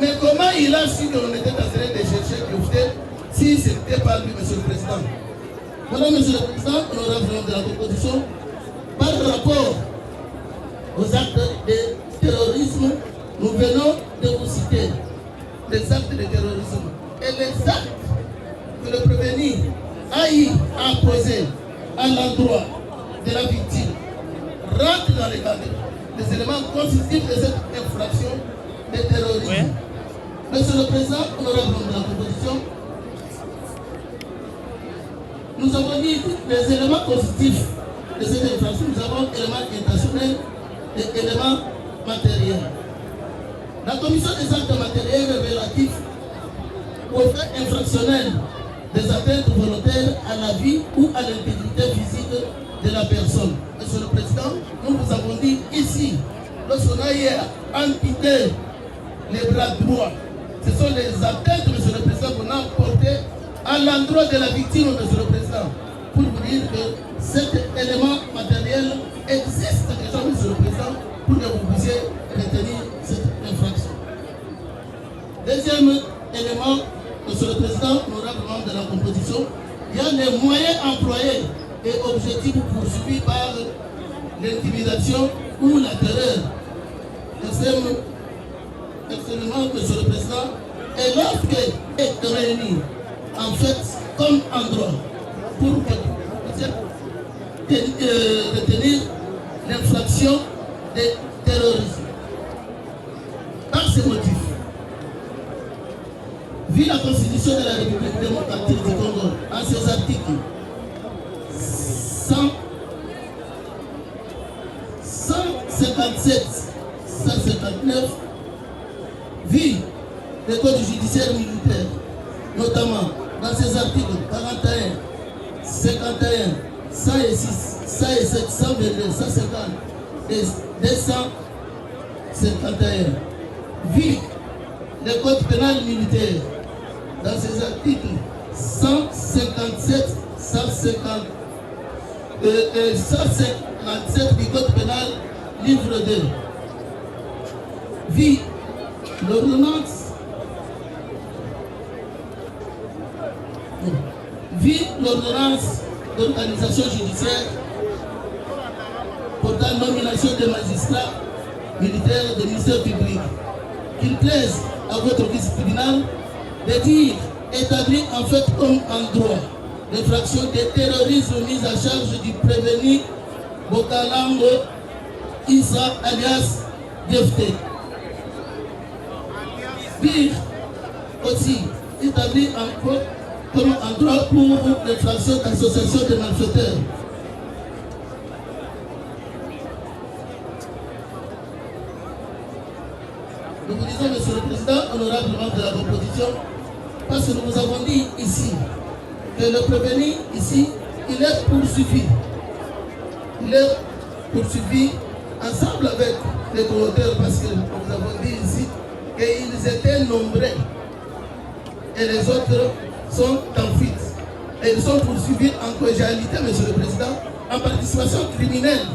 Mais comment il a su qu'on était en train de chercher DFT si ce n'était pas lui, monsieur le président? Voilà, monsieur le président, honorable de la composition, par rapport aux actes de terrorisme, nous venons de vous citer les actes de terrorisme et les actes que le prévenu a eu à poser à l'endroit de la victime rentrent dans les cadres des éléments constitutifs de cette infraction de terrorisme. Oui. Monsieur le président, honorable de la composition, nous avons dit les éléments constitutifs de cette infraction. Nous avons éléments intentionnels et éléments matériels. La commission des actes matériels relatifs aux faits infractionnels des atteintes volontaires à la vie ou à l'intégrité physique de la personne. Monsieur le président, nous vous avons dit ici, lorsqu'on a eu amputé les bras droits, ce sont les atteintes, monsieur le président, qu'on a portées à l'endroit de la victime, monsieur le président, pour vous dire que cet élément matériel existe déjà, monsieur le président, pour que vous puissiez retenir cette infraction. Deuxième élément, monsieur le président, honorable membre de la composition, il y a les moyens employés et objectifs poursuivis par l'intimidation ou la terreur. Extrêmement, monsieur le président, et lorsque est réuni, en fait, comme endroit, pour retenir l'infraction de terrorisme. Par ce motif, vu la Constitution de la République démocratique du Congo, en ses articles 157, 159, vu le code judiciaire militaire, notamment dans ses articles 41, 51, 106, 107, 122, 150 et 251, vu le code pénal militaire, dans ses articles 157, 157 du code pénal, livre 2, vu l'ordonnance, d'organisation judiciaire portant nomination des magistrats militaires de ministère public, qu'il plaise à votre vice-tribunal de dire établi en fait comme en droit l'infraction de terrorisme mise à charge du prévenu Bokalango Issa alias DFT. Pire aussi établi comme en droit pour l'infraction d'association de malfaiteurs. Nous vous disons, monsieur le président, honorable membre de la composition, parce que nous vous avons dit ici que le prévenu ici, il est poursuivi. Il est poursuivi ensemble avec les volontaires, parce que nous avons dit ici qu'ils étaient nombreux et les autres sont en fuite. Et ils sont poursuivis en collégialité, monsieur le président, en participation criminelle.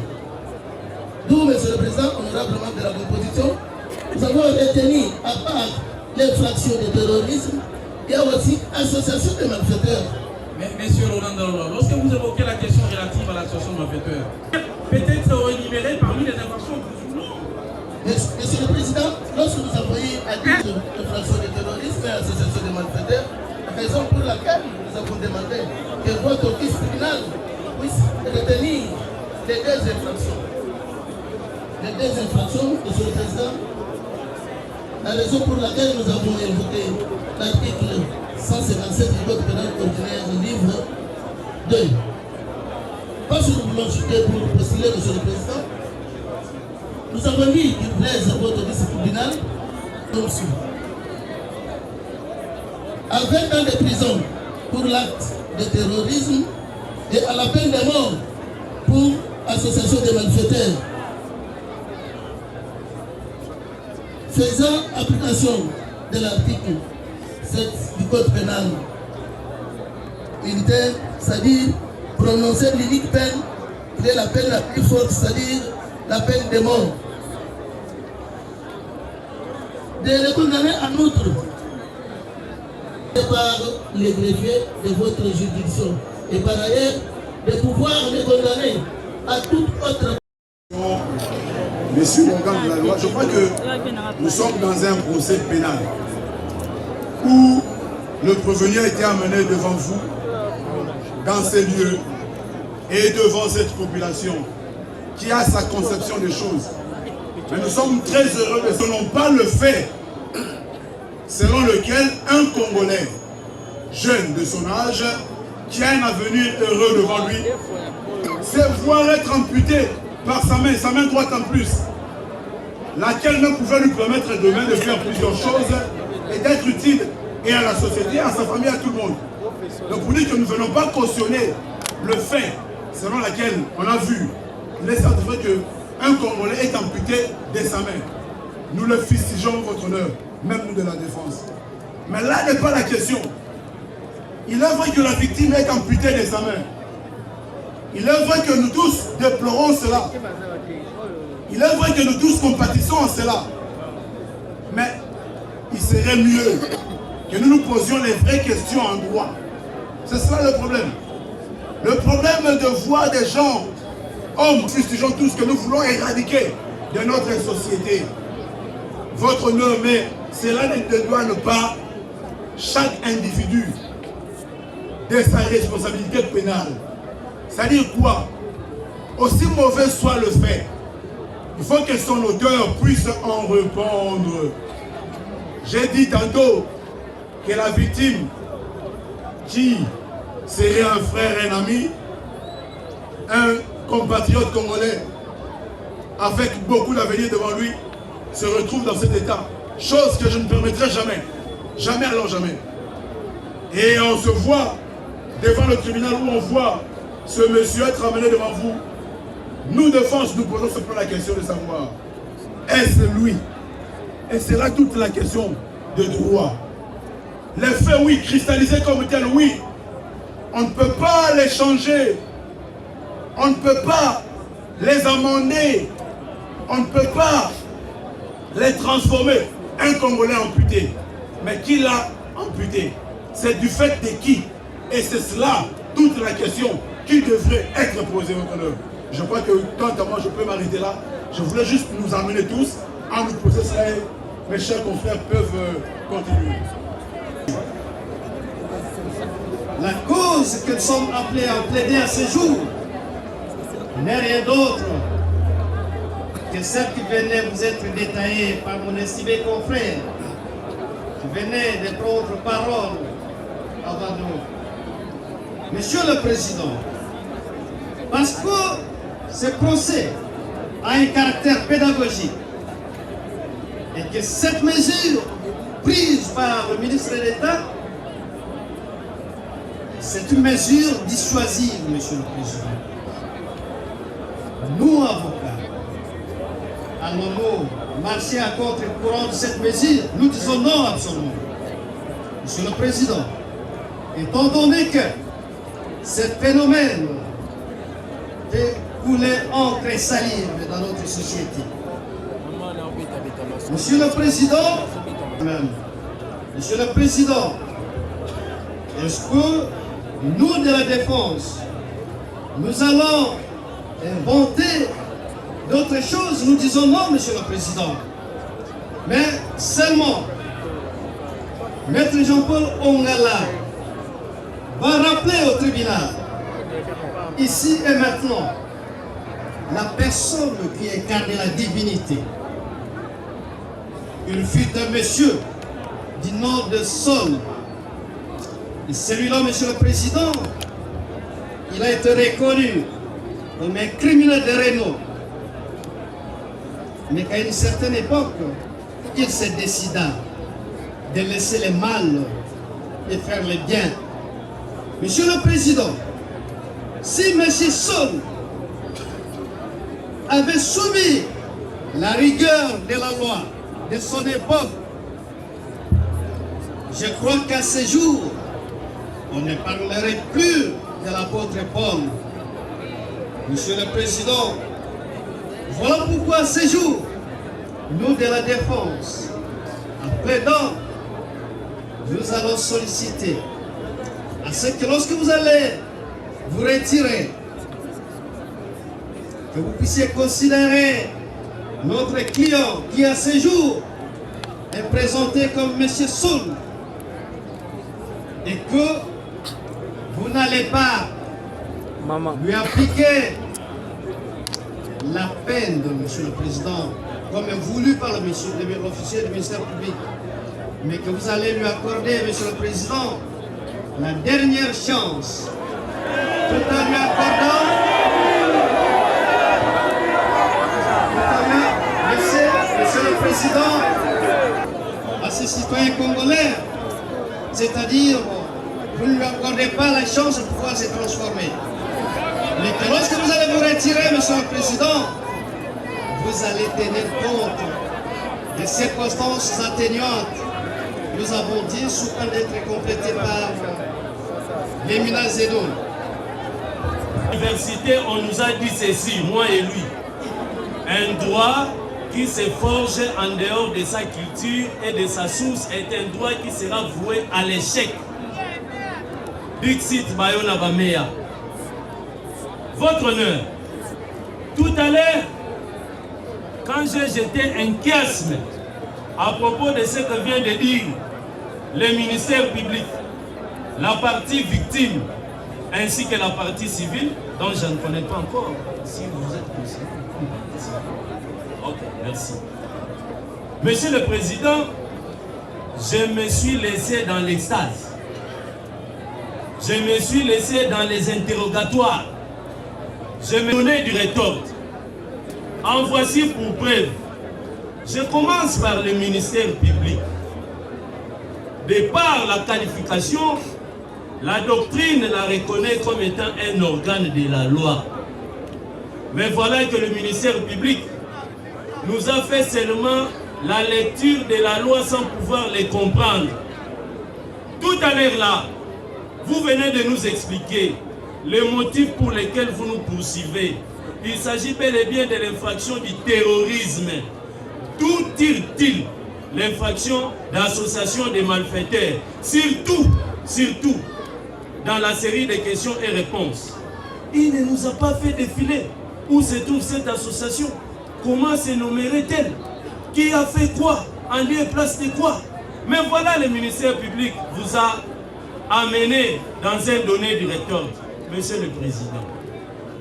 D'où, monsieur le président, honorable membre de la composition, nous avons retenu, à part l'infraction de terrorisme, il y a aussi association de malfaiteurs. Mais, monsieur Roland Dalola, lorsque vous évoquez la question relative à l'association de malfaiteurs, peut-être énumérée parmi les infractions que nous voulons. Monsieur le président, lorsque nous avons eu à dire l'infraction de terrorisme et l'association de malfaiteurs, raison pour laquelle nous avons demandé que votre vice-tribunal puisse retenir les deux infractions. Les deux infractions, monsieur le président, la raison pour laquelle nous avons évoqué l'article 157 du code pénal ordinaire du livre 2. Parce que nous voulons chuter pour postuler, monsieur le président, nous avons dit qu'il plaise à votre vice-tribunal comme suit. à 20 ans de prison pour l'acte de terrorisme et à la peine de mort pour association de malfaiteurs. Faisant application de l'article 7 du Code pénal unitaire, c'est-à-dire prononcer l'unique peine qui est la peine la plus forte, c'est-à-dire la peine de mort. De les condamner en outre par les greffiers de votre juridiction et par ailleurs de pouvoir les condamner à toute autre. Messieurs l'organe de la loi, je crois que nous sommes dans un procès pénal où le prévenu a été amené devant vous, dans ces lieux et devant cette population qui a sa conception des choses. Mais nous sommes très heureux de ce non pas le fait selon lequel un Congolais jeune de son âge qui a un avenir heureux devant lui sait voir être amputé par sa main droite en plus, laquelle ne pouvait lui permettre demain de faire plusieurs choses et d'être utile et à la société, à sa famille, à tout le monde. Donc pour dire que nous ne venons pas cautionner le fait selon lequel on a vu, il est certain qu'un Congolais est amputé de sa main. Nous le fustigeons votre honneur, même nous de la défense. Mais là n'est pas la question. Il est vrai que la victime est amputée de sa main. Il est vrai que nous tous déplorons cela. Il est vrai que nous tous compatissons en cela. Mais il serait mieux que nous nous posions les vraies questions en droit. C'est cela le problème. Le problème de voir des gens, hommes, fustigeons tous, que nous voulons éradiquer de notre société. Votre honneur, mais cela ne doit pas chaque individu de sa responsabilité pénale. C'est-à-dire quoi? Aussi mauvais soit le fait, il faut que son auteur puisse en répondre. J'ai dit tantôt que la victime, qui serait un frère, un ami, un compatriote congolais, avec beaucoup d'avenir devant lui, se retrouve dans cet état. Chose que je ne permettrai jamais. Jamais, alors jamais. Et on se voit devant le tribunal où on voit ce monsieur être amené devant vous. Nous, défense, nous posons simplement la question de savoir, est-ce lui? Et c'est là toute la question de droit. Les faits, oui, cristallisés comme tels, oui. On ne peut pas les changer. On ne peut pas les amender. On ne peut pas les transformer. Un Congolais amputé. Mais qui l'a amputé? C'est du fait de qui? Et c'est cela, toute la question qui devrait être posée votre honneur. Je crois que quant à moi, je peux m'arrêter là. Je voulais juste nous amener tous à nous poser cela. Mes chers confrères peuvent continuer. La cause que nous sommes appelés à plaider à ce jour n'est rien d'autre que celle qui venait vous être détaillée par mon estimé confrère, qui venait de prendre parole avant nous. Monsieur le Président, parce que ce procès a un caractère pédagogique et que cette mesure prise par le ministre de l'État, c'est une mesure dissuasive, Monsieur le Président. Nous, avocats, allons-nous marcher à contre-courant de cette mesure? Nous disons non absolument. Monsieur le Président, étant donné que ce phénomène de couler encre et salive dans notre société, Monsieur le Président, Monsieur le Président, est-ce que nous de la défense, nous allons inventer d'autres choses? Nous disons non, Monsieur le Président. Mais seulement, Maître Jean-Paul Ongala va rappeler au tribunal, ici et maintenant, la personne qui incarne la divinité. Il fut un monsieur du nom de Saul. Et celui-là, Monsieur le Président, il a été reconnu comme un criminel de renom. Mais qu'à une certaine époque, il se décida de laisser le mal et faire le bien. Monsieur le Président, si M. Sol avait subi la rigueur de la loi de son époque, je crois qu'à ce jour, on ne parlerait plus de l'apôtre Paul. Monsieur le Président, voilà pourquoi à ce jour, nous de la défense, en plaidant, nous allons solliciter à ce que lorsque vous allez vous retirer, que vous puissiez considérer notre client qui à ce jour est présenté comme M. Soul et que vous n'allez pas lui appliquer la peine de M. le Président comme voulu par l'officier du ministère public, mais que vous allez lui accorder, M. le Président, la dernière chance, tout en lui accordant, Monsieur le Président, à ces citoyens congolais, c'est-à-dire, vous ne lui accordez pas la chance de pouvoir se transformer. Mais que lorsque vous allez vous retirer, Monsieur le Président, vous allez tenir compte des circonstances atténuantes. Nous avons dit, sous peine d'être complété par l'éminent Zédon. À l'université, on nous a dit ceci, moi et lui. Un droit qui se forge en dehors de sa culture et de sa source est un droit qui sera voué à l'échec. Dixit Bayona Bameya. Votre honneur, tout à l'heure, quand j'ai jeté un chiasme à propos de ce que vient de dire le ministère public, la partie victime ainsi que la partie civile, dont je ne connais pas encore, si vous êtes concerné. Ok, merci. Monsieur le Président, je me suis laissé dans l'extase. Je me suis laissé dans les interrogatoires. Je me donnais du rétorte. En voici pour preuve. Je commence par le ministère public. De par la qualification, la doctrine la reconnaît comme étant un organe de la loi. Mais voilà que le ministère public nous a fait seulement la lecture de la loi sans pouvoir les comprendre. Tout à l'heure là, vous venez de nous expliquer les motifs pour lesquels vous nous poursuivez. Il s'agit bel et bien de l'infraction du terrorisme. D'où tire-t-il l'infraction d'association des malfaiteurs? Surtout, dans la série de questions et réponses. Il ne nous a pas fait défiler. Où se trouve cette association? Comment se nommerait-elle? Qui a fait quoi? En lieu et place de quoi? Mais voilà, le ministère public vous a amené dans un donné du rétorte. Monsieur le Président,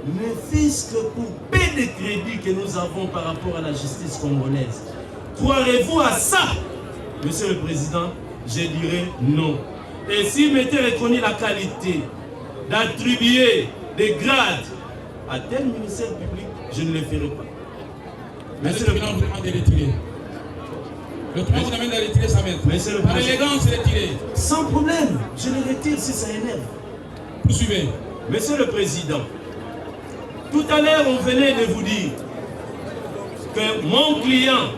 ne fût-ce que pour peu de crédit que nous avons par rapport à la justice congolaise, croirez-vous à ça? Monsieur le Président, je dirais non. Et s'il m'était reconnu la qualité d'attribuer des grades à tel ministère public, je ne le ferai pas. Monsieur le Président, vous demandez de retirer. Le président vous amène à retirer sa main. Monsieur le Par élégance, retirez. Sans problème, je le retire si ça énerve. Poursuivez. Monsieur le Président, tout à l'heure, on venait de vous dire que mon client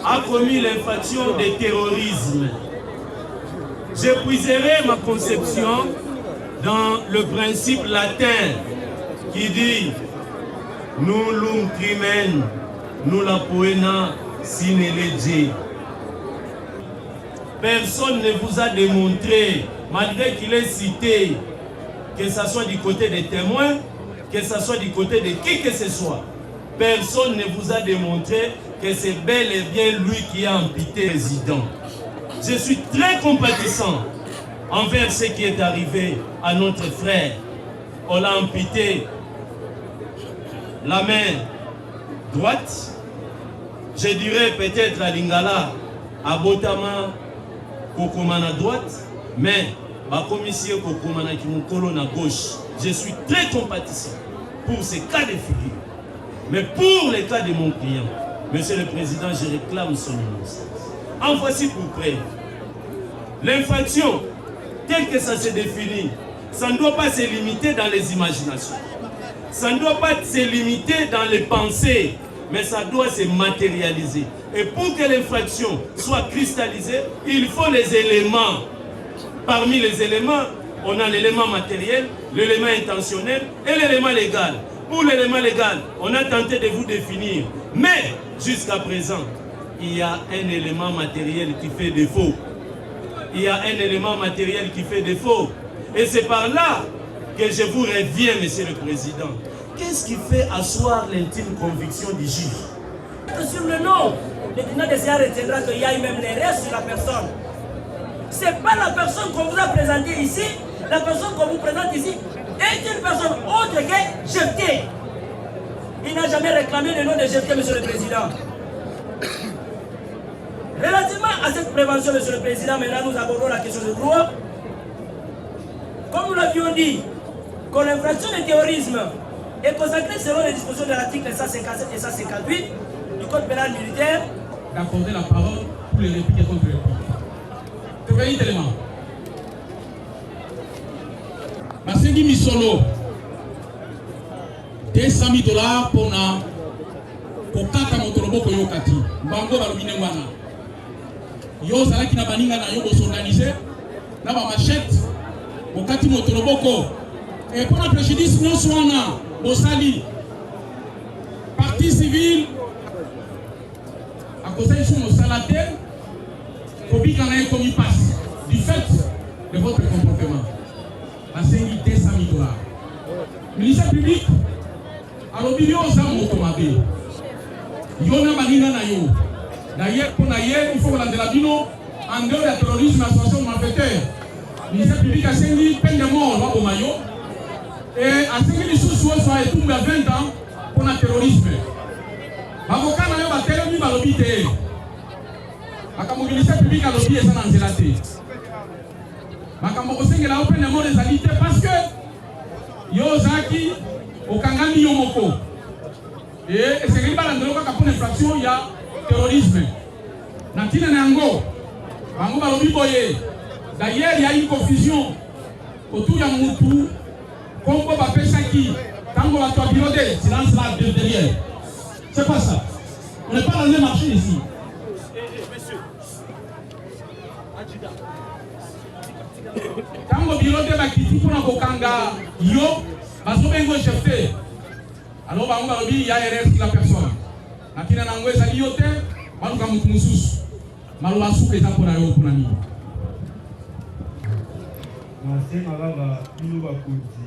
a commis l'infraction de terrorisme. J'épuiserai ma conception dans le principe latin qui dit nullum crimen nulla poena sine lege. Personne ne vous a démontré, malgré qu'il est cité, que ce soit du côté des témoins, que ce soit du côté de qui que ce soit, personne ne vous a démontré que c'est bel et bien lui qui a amputé le président. Je suis très compatissant envers ce qui est arrivé à notre frère. On l'a amputé la main droite, je dirais peut-être à Lingala, à Botama, Kokomana droite, mais ma commission Kokomana qui nous colonne à gauche. Je suis très compatissant pour ces cas de figure. Mais pour les cas de mon client, Monsieur le Président, je réclame son innocence. En voici pour preuve. L'infraction tel que ça se définit, ça ne doit pas se limiter dans les imaginations. Ça ne doit pas se limiter dans les pensées, mais ça doit se matérialiser. Et pour que l'infraction soit cristallisée, il faut les éléments. Parmi les éléments, on a l'élément matériel, l'élément intentionnel et l'élément légal. Pour l'élément légal, on a tenté de vous définir. Mais, jusqu'à présent, il y a un élément matériel qui fait défaut. Il y a un élément matériel qui fait défaut. Et c'est par là que je vous reviens, Monsieur le Président. Qu'est-ce qui fait asseoir l'intime conviction du juge? Sur le nom, le tribunal des CA retiendra qu'il y a eu même l'erreur sur la personne. Ce n'est pas la personne qu'on vous a présentée ici. La personne qu'on vous présente ici est une personne autre que Jephté. Il n'a jamais réclamé le nom de Jephté, Monsieur le Président. Relativement à cette prévention, Monsieur le Président, maintenant nous abordons la question de droit. Comme nous l'avions dit, que l'infraction de terrorisme est consacrée selon les dispositions de l'article 157 et 158 du Code pénal militaire. D'accorder la parole pour les répliques contre les répliques. Premier élément. Basengi Misolo, $200 000 pour na kokata motolobo koyokati. Bango balobine wana. Yo zalaki na baninga na yo bosorganiser na ba machette okati motoloboko. Et pour le préjudice non soana bosali partie civile à cause de son salaté Kobi quand a commis passe du fait de votre comportement. Basengi $200 000. Ministère public alors il y a un motomabe. Yona baninga na yo. D'ailleurs, pour naïe, il faut que la bino en dehors du terrorisme, association malfaiteur. Le ministère public a signé peine de mort au maillot et a signé les sous soit tombé à 20 ans pour le terrorisme. L'avocat n'a pas tellement mis dans l'obité. Le ministère public a l'obité sans en zélater. Il a peine de mort des alités parce que Yozaki au Kangami Yomoko. Et c'est qu'il va dans le pour l'infraction, il y a terrorisme. Natina Nango, Bango Balobi Boye. D'ailleurs, il y a une confusion autour de Moutou. Congo Bapesaki, Tango Bato Bilodé, silence là derrière. C'est pas ça. On n'est pas dans le marché ici. Monsieur. Tango Bilodé Bakiti pour la Kokanga, Yo, Basobengo Jephté. Alors, Bango Balobi, il y a erreur sur la personne. Natina Nango est salioté, Malouka Moutmoussous, Malouka Souk est pour la Yopunami. Nasema baba bino bakonzi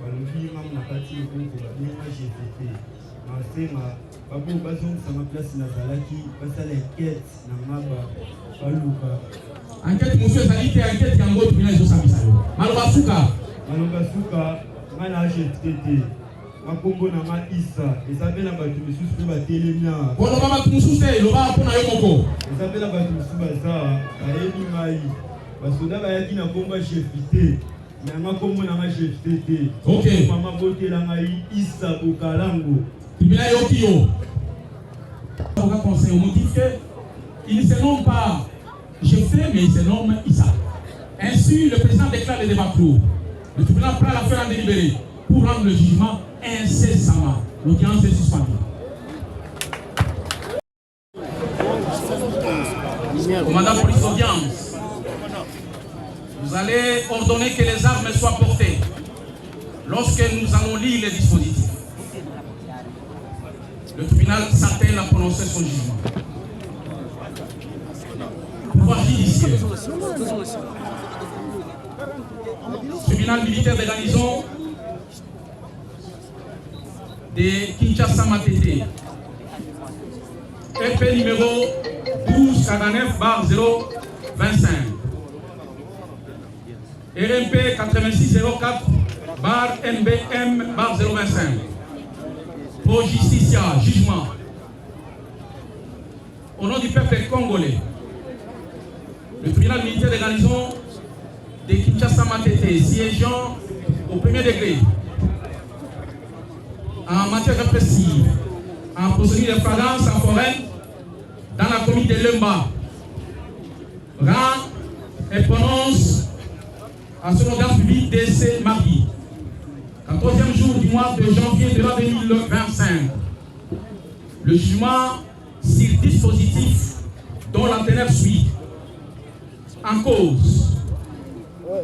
balobi nga na kati ekoko babenga GPT nasema babo bazongisa maplasi nazalaki basala enquête na ngaba baluka enquête monsieur ezali te enquête yango tobina ezosambisa yo maloba suka nga na GPT makombo na ma isa eza pe na bato misusu mpe batelemi awa koloba bato mosusu te eloba mpo na yo moko eza pe na bato mosusu baza bayebi ngai basoda bayaki na komba Jephté nanga kombo na ma Jephté te mama botela ngai isa bokalango tribunal yoki yo avocat conseil au motif que il ne se nomme pas Jephté mais il se nomme Issa. Ainsi le président déclare le débat clos. Le tribunal prend l'affaire en délibéré pour rendre le jugement incessamment. L'audience est suspendue. Commandant police d'audience, vous allez ordonner que les armes soient portées lorsque nous allons lire les dispositifs. Le tribunal s'attelle à prononcer son jugement. Pouvoir judiciaire. Tribunal militaire de garnison de Kinshasa Matete. EP numéro 1249/025. RMP 8604/MBM/025. Pour Justicia, jugement. Au nom du peuple congolais, le tribunal militaire de garnison de Kinshasa Matete, siégeant au premier degré, en matière répressive, en procédure de flagrance en forêt, dans la commune de Lemba, rend et prononce à son organe public dès ce mardi, 14e jour du mois de janvier de l'an 2025, le jugement sur dispositif dont l'anténaire suit. En cause,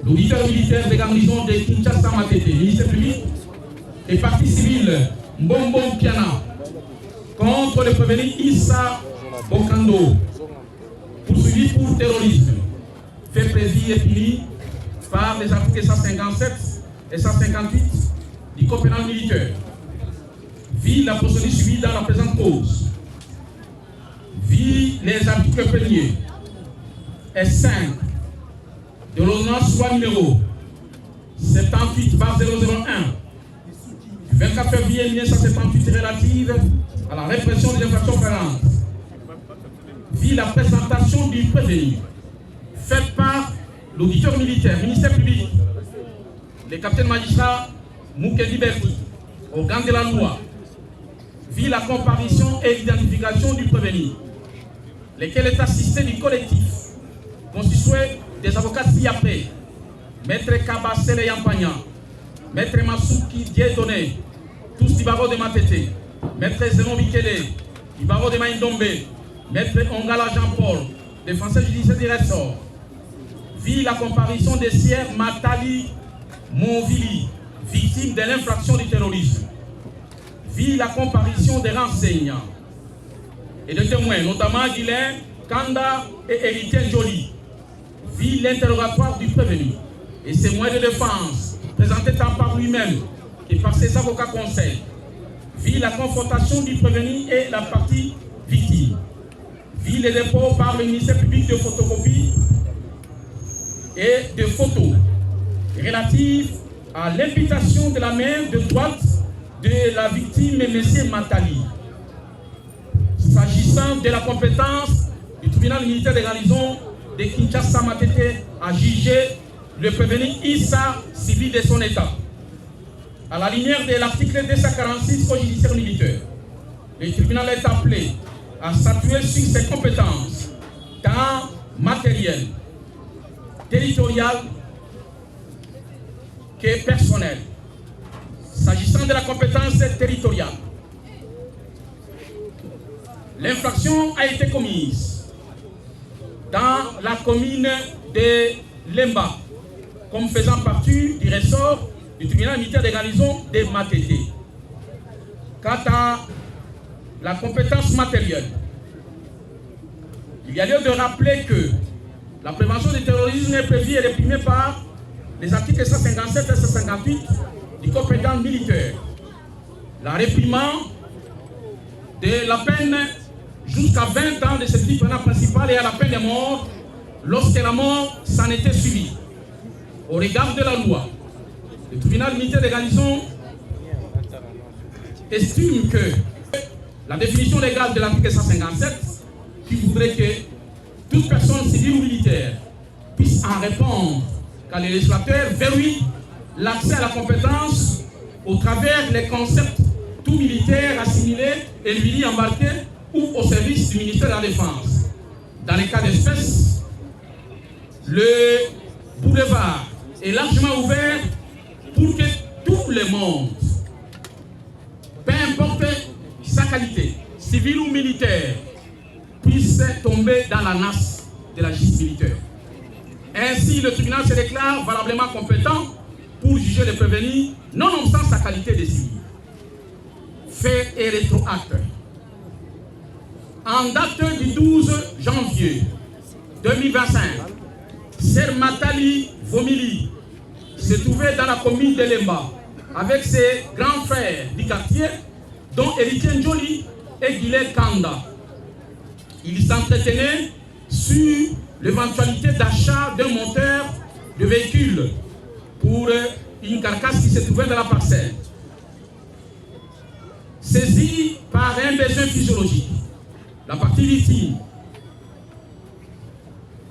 l'auditeur militaire de garnison de Kinshasa Matete, ministère public, et partie civile Mbombo Piana, contre le prévenu Issa Bokando, poursuivi pour terrorisme, fait plaisir et puni par les articles 157 et 158 du Code pénal militaire. Vit la procédure suivie dans la présente cause. Vit les articles 1er et 5 de l'ordonnance soit numéro 78/001 du 24 février 1978 relative à la répression des infractions pénales. Vit la présentation du prévenu faite par l'auditeur militaire, ministère public, le capitaine magistrat Moukendi Berti, organe de la loi. Vit la comparution et l'identification du prévenu, lequel est assisté du collectif constitué des avocats SIAP, Maître Kabasele Yampagna, Maître Masuki Dieudonné, tous du barreau de Matete, Maître Zenon Bikele, du barreau de Maïndombe, Maître Ongala Jean-Paul, défenseur judiciaire du ressort. Vit la comparution des sieurs Matali Monvili, victime de l'infraction du terrorisme. Vit la comparution des renseignants et de témoins, notamment Guilain, Kanda et Héritier Joly. Vit l'interrogatoire du prévenu et ses moyens de défense, présentés tant par lui-même que par ses avocats conseils. Vit la confrontation du prévenu et la partie victime. Vit le dépôt par le ministère public de photocopie et de photos relatives à l'imputation de la main de droite de la victime, M. Matali. S'agissant de la compétence du tribunal militaire de garnison de Kinshasa Matete à juger le prévenu Issa civil de son état. À la lumière de l'article 246 Code judiciaire militaire, le tribunal est appelé à statuer sur ses compétences, tant matérielles, territoriales que personnelles. S'agissant de la compétence territoriale, l'infraction a été commise dans la commune de Lemba, comme faisant partie du ressort du tribunal militaire de garnison de Matete. Quant à la compétence matérielle, il y a lieu de rappeler que la prévention du terrorisme est prévue et réprimée par les articles 157 et 158 du Code pénal militaire. La réprimande de la peine jusqu'à 20 ans de ce type pénal principal et à la peine de mort lorsque la mort s'en était suivie. Au regard de la loi, le tribunal militaire de garnison estime que la définition légale de l'article 157, qui voudrait que toute personne civile ou militaire puisse en répondre quand le législateur verrouille l'accès à la compétence au travers des concepts tout militaire assimilés et lui embarqués ou au service du ministère de la Défense. Dans les cas d'espèce, le boulevard est largement ouvert pour que tout le monde, peu importe sa qualité, civile ou militaire, puisse tomber dans la nasse de la justice militaire. Ainsi, le tribunal se déclare valablement compétent pour juger le prévenu, nonobstant sa qualité de civil. Fait et rétroacte. En date du 12 janvier 2025, Ser Matali Vomili se trouvait dans la commune de Lemba avec ses grands frères du quartier, dont Héritier Joly et Guillet Kanda. Ils s'entretenaient sur l'éventualité d'achat d'un moteur de véhicule pour une carcasse qui se trouvait dans la parcelle. Saisi par un besoin physiologique, la partie victime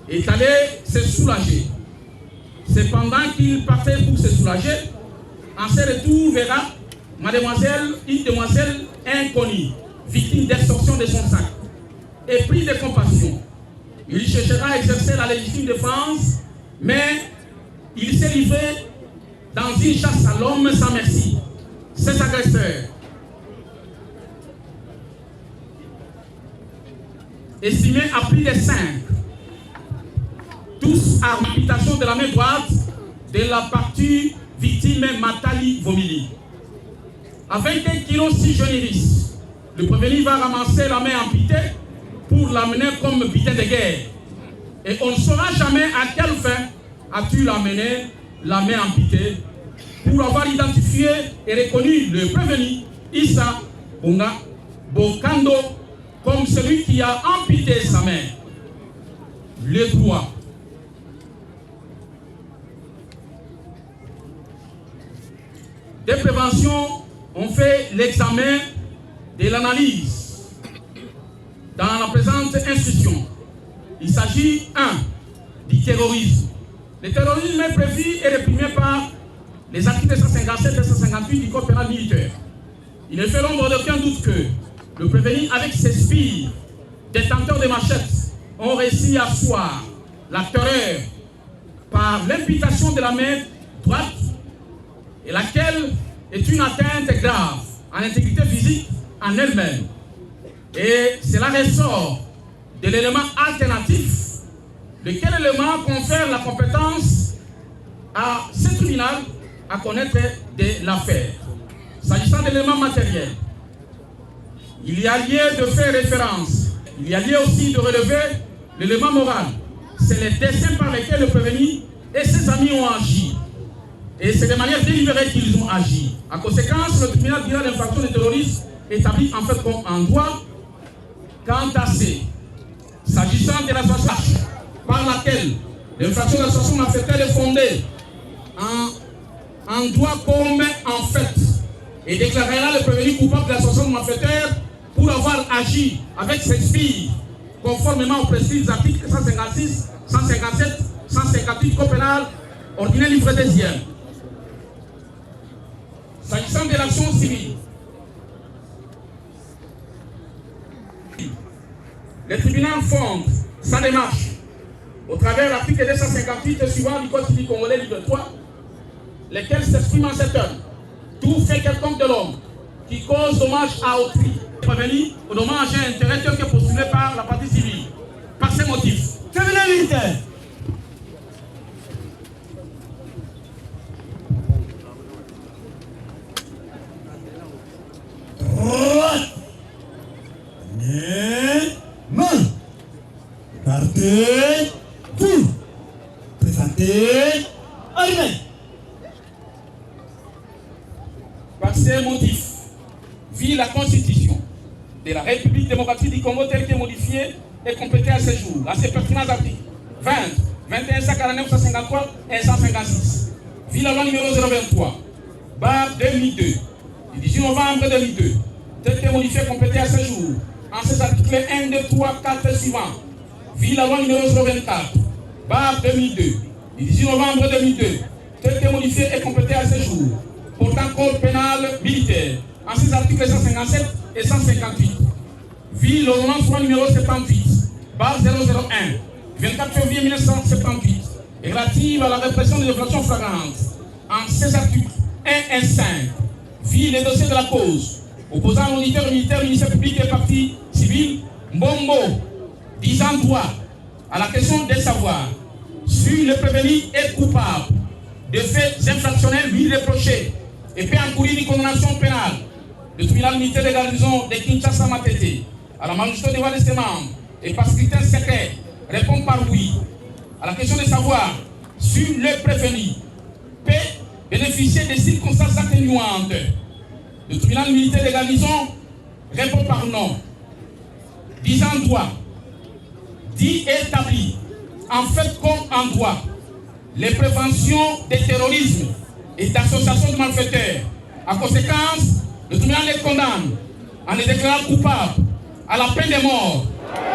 est allée se soulager. Cependant qu'il partait pour se soulager, en ce retour verra une demoiselle inconnue, victime d'extorsion de son sac. Et pris de compassion, il cherchera à exercer la légitime défense mais il s'est livré dans une chasse à l'homme sans merci. Ces agresseurs, estimés à plus de 5, tous à l'amputation de la main droite de la partie victime Matali Vomili. Avec un kilo 6 généris, le prévenu va ramasser la main amputée pour l'amener comme butin de guerre. Et on ne saura jamais à quelle fin as-tu amené la main amputée pour avoir identifié et reconnu le prévenu Issa Bunga Bokando comme celui qui a amputé sa main. Le droit. Des préventions ont fait l'examen de l'analyse dans la présente instruction. Il s'agit 1. Du terrorisme. Le terrorisme est prévu et réprimé par les articles 157 et 158 du Code pénal militaire. Il ne fait l'ombre d'aucun doute que le prévenu avec ses spies, détenteurs de machettes, ont réussi à asseoir la terreur par l'imputation de la main droite, et laquelle est une atteinte grave à l'intégrité physique en elle-même. Et cela ressort de l'élément alternatif, lequel élément confère la compétence à ce tribunal à connaître de l'affaire. S'agissant de l'élément matériel, il y a lieu de faire référence, il y a lieu aussi de relever l'élément moral. C'est les desseins par lesquels le prévenu et ses amis ont agi. Et c'est de manière délibérée qu'ils ont agi. En conséquence, le tribunal dira l'infraction de terrorisme établie en fait comme un droit. Quant à ces, s'agissant de l'association par laquelle l'infraction d'association malfaiteur est fondée en droit comme en fait, et déclarera le prévenu coupable de l'association malfaiteur pour avoir agi avec ses spies conformément aux prescrits des articles 156, 157, 158 Code pénal ordinaire livre 2e. S'agissant de l'action civile, le tribunal fonde sa démarche au travers de l'article 258 suivant du Code civil congolais livre 3, lesquels s'expriment en ces termes. Tout fait quelconque de l'homme qui cause dommage à autrui, prévenu au dommage à intérêt tel que postulé par la partie civile. Par ces motifs, tribunal militaire. Main. Partez. Vous. Présentez. Arrivez. Par ces motifs, vit la Constitution de la République démocratique du Congo telle que modifiée et complétée à ce jour, à ses pertinents articles 20, 21, 149, 153 et 156. Vit la loi numéro 023, barre 2002, du 18 novembre 2002, telle que modifiée et complétée à ce jour, en ses articles 1, 2, 3, 4 suivants. Vit la loi numéro 024, barre 2002, du 18 novembre 2002, telle que modifiée et complétée à ce jour, portant code pénal militaire, en ses articles 157 et 158. Vit l'ordonnance loi numéro 78, barre 001, 24 février 1978, et relative à la répression des infractions flagrantes, en ses articles 1 et 5. Vit les dossiers de la cause, opposant l'auditeur militaire, ministère public et parti civil, Mbombo, disant droit à la question de savoir si le prévenu est coupable de faits infractionnels lui reprochés et peut encourir une condamnation pénale. Le tribunal militaire de garnison de Kinshasa Matete, à la magistrature des voies de ses membres et par scrutin secret, répond par oui à la question de savoir si le prévenu peut bénéficier des circonstances atténuantes. Le tribunal militaire de garnison répond par non, disant droit, dit établi, en fait comme en droit, les préventions des terrorismes et d'associations de malfaiteurs. En conséquence, le tribunal les condamne en les déclarant coupables à la peine de mort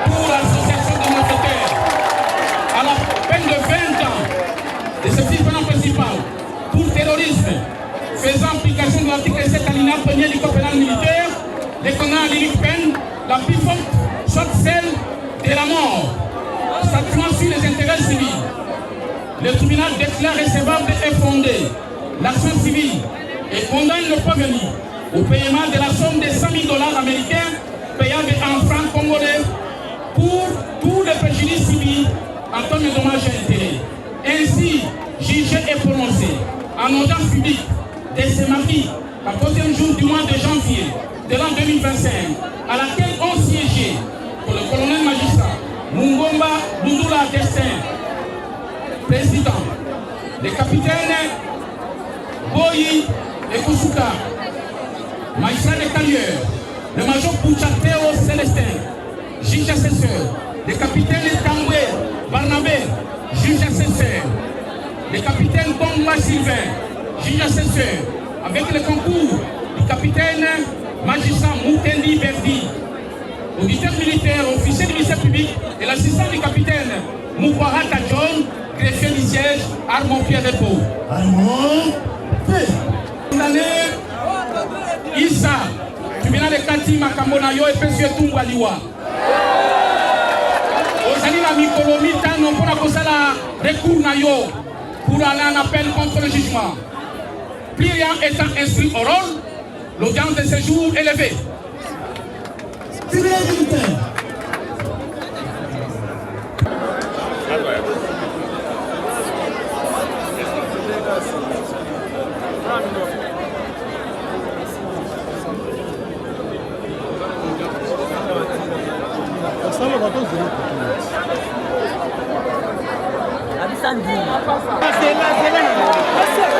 pour l'association de malfaiteurs, à la peine de 20 ans de ce tribunal principal pour terrorisme, faisant application de l'article 7 alinéa 1er du Code pénal militaire, les condamne à l'unique peine, la plus forte, soit celle de la mort, statuant sur les intérêts civils. le tribunal déclare recevable et fondée l'action civile et condamne le prévenu au paiement de la somme de 100 000 $ américains payable en francs congolais pour tous les préjudices subis en tant que dommages et intérêts. Ainsi, jugé et prononcé en audience publique de ce mardi, 14e jour du mois de janvier de l'an 2025, à laquelle ont siégé pour le colonel magistrat Mungomba Lundula Destin, président, le capitaine Boyi Ekousuka, magistrat de carrière, le major Pouchateo Célestin, juge assesseur, le capitaine Tamboué Barnabé, juge assesseur, le capitaine Bongma Sylvain, juge assesseur, avec le concours du capitaine magistrat Moutendi Berdi, auditeur militaire, officier du ministère public et l'assistant du capitaine Moubaraka John, greffier du siège, Armand Pierre Depot. Armand Pierre. Condamné Issa, tribunal de Kati Makambo na yo et Pesio Tumba Liwa. Ozali la mikolo mitano pour la kosala recours na yo pour aller en appel contre le jugement. Plus rien étant inscrit au rôle, l'audience de ce jour est levée. Tribunal militaire. C'est là.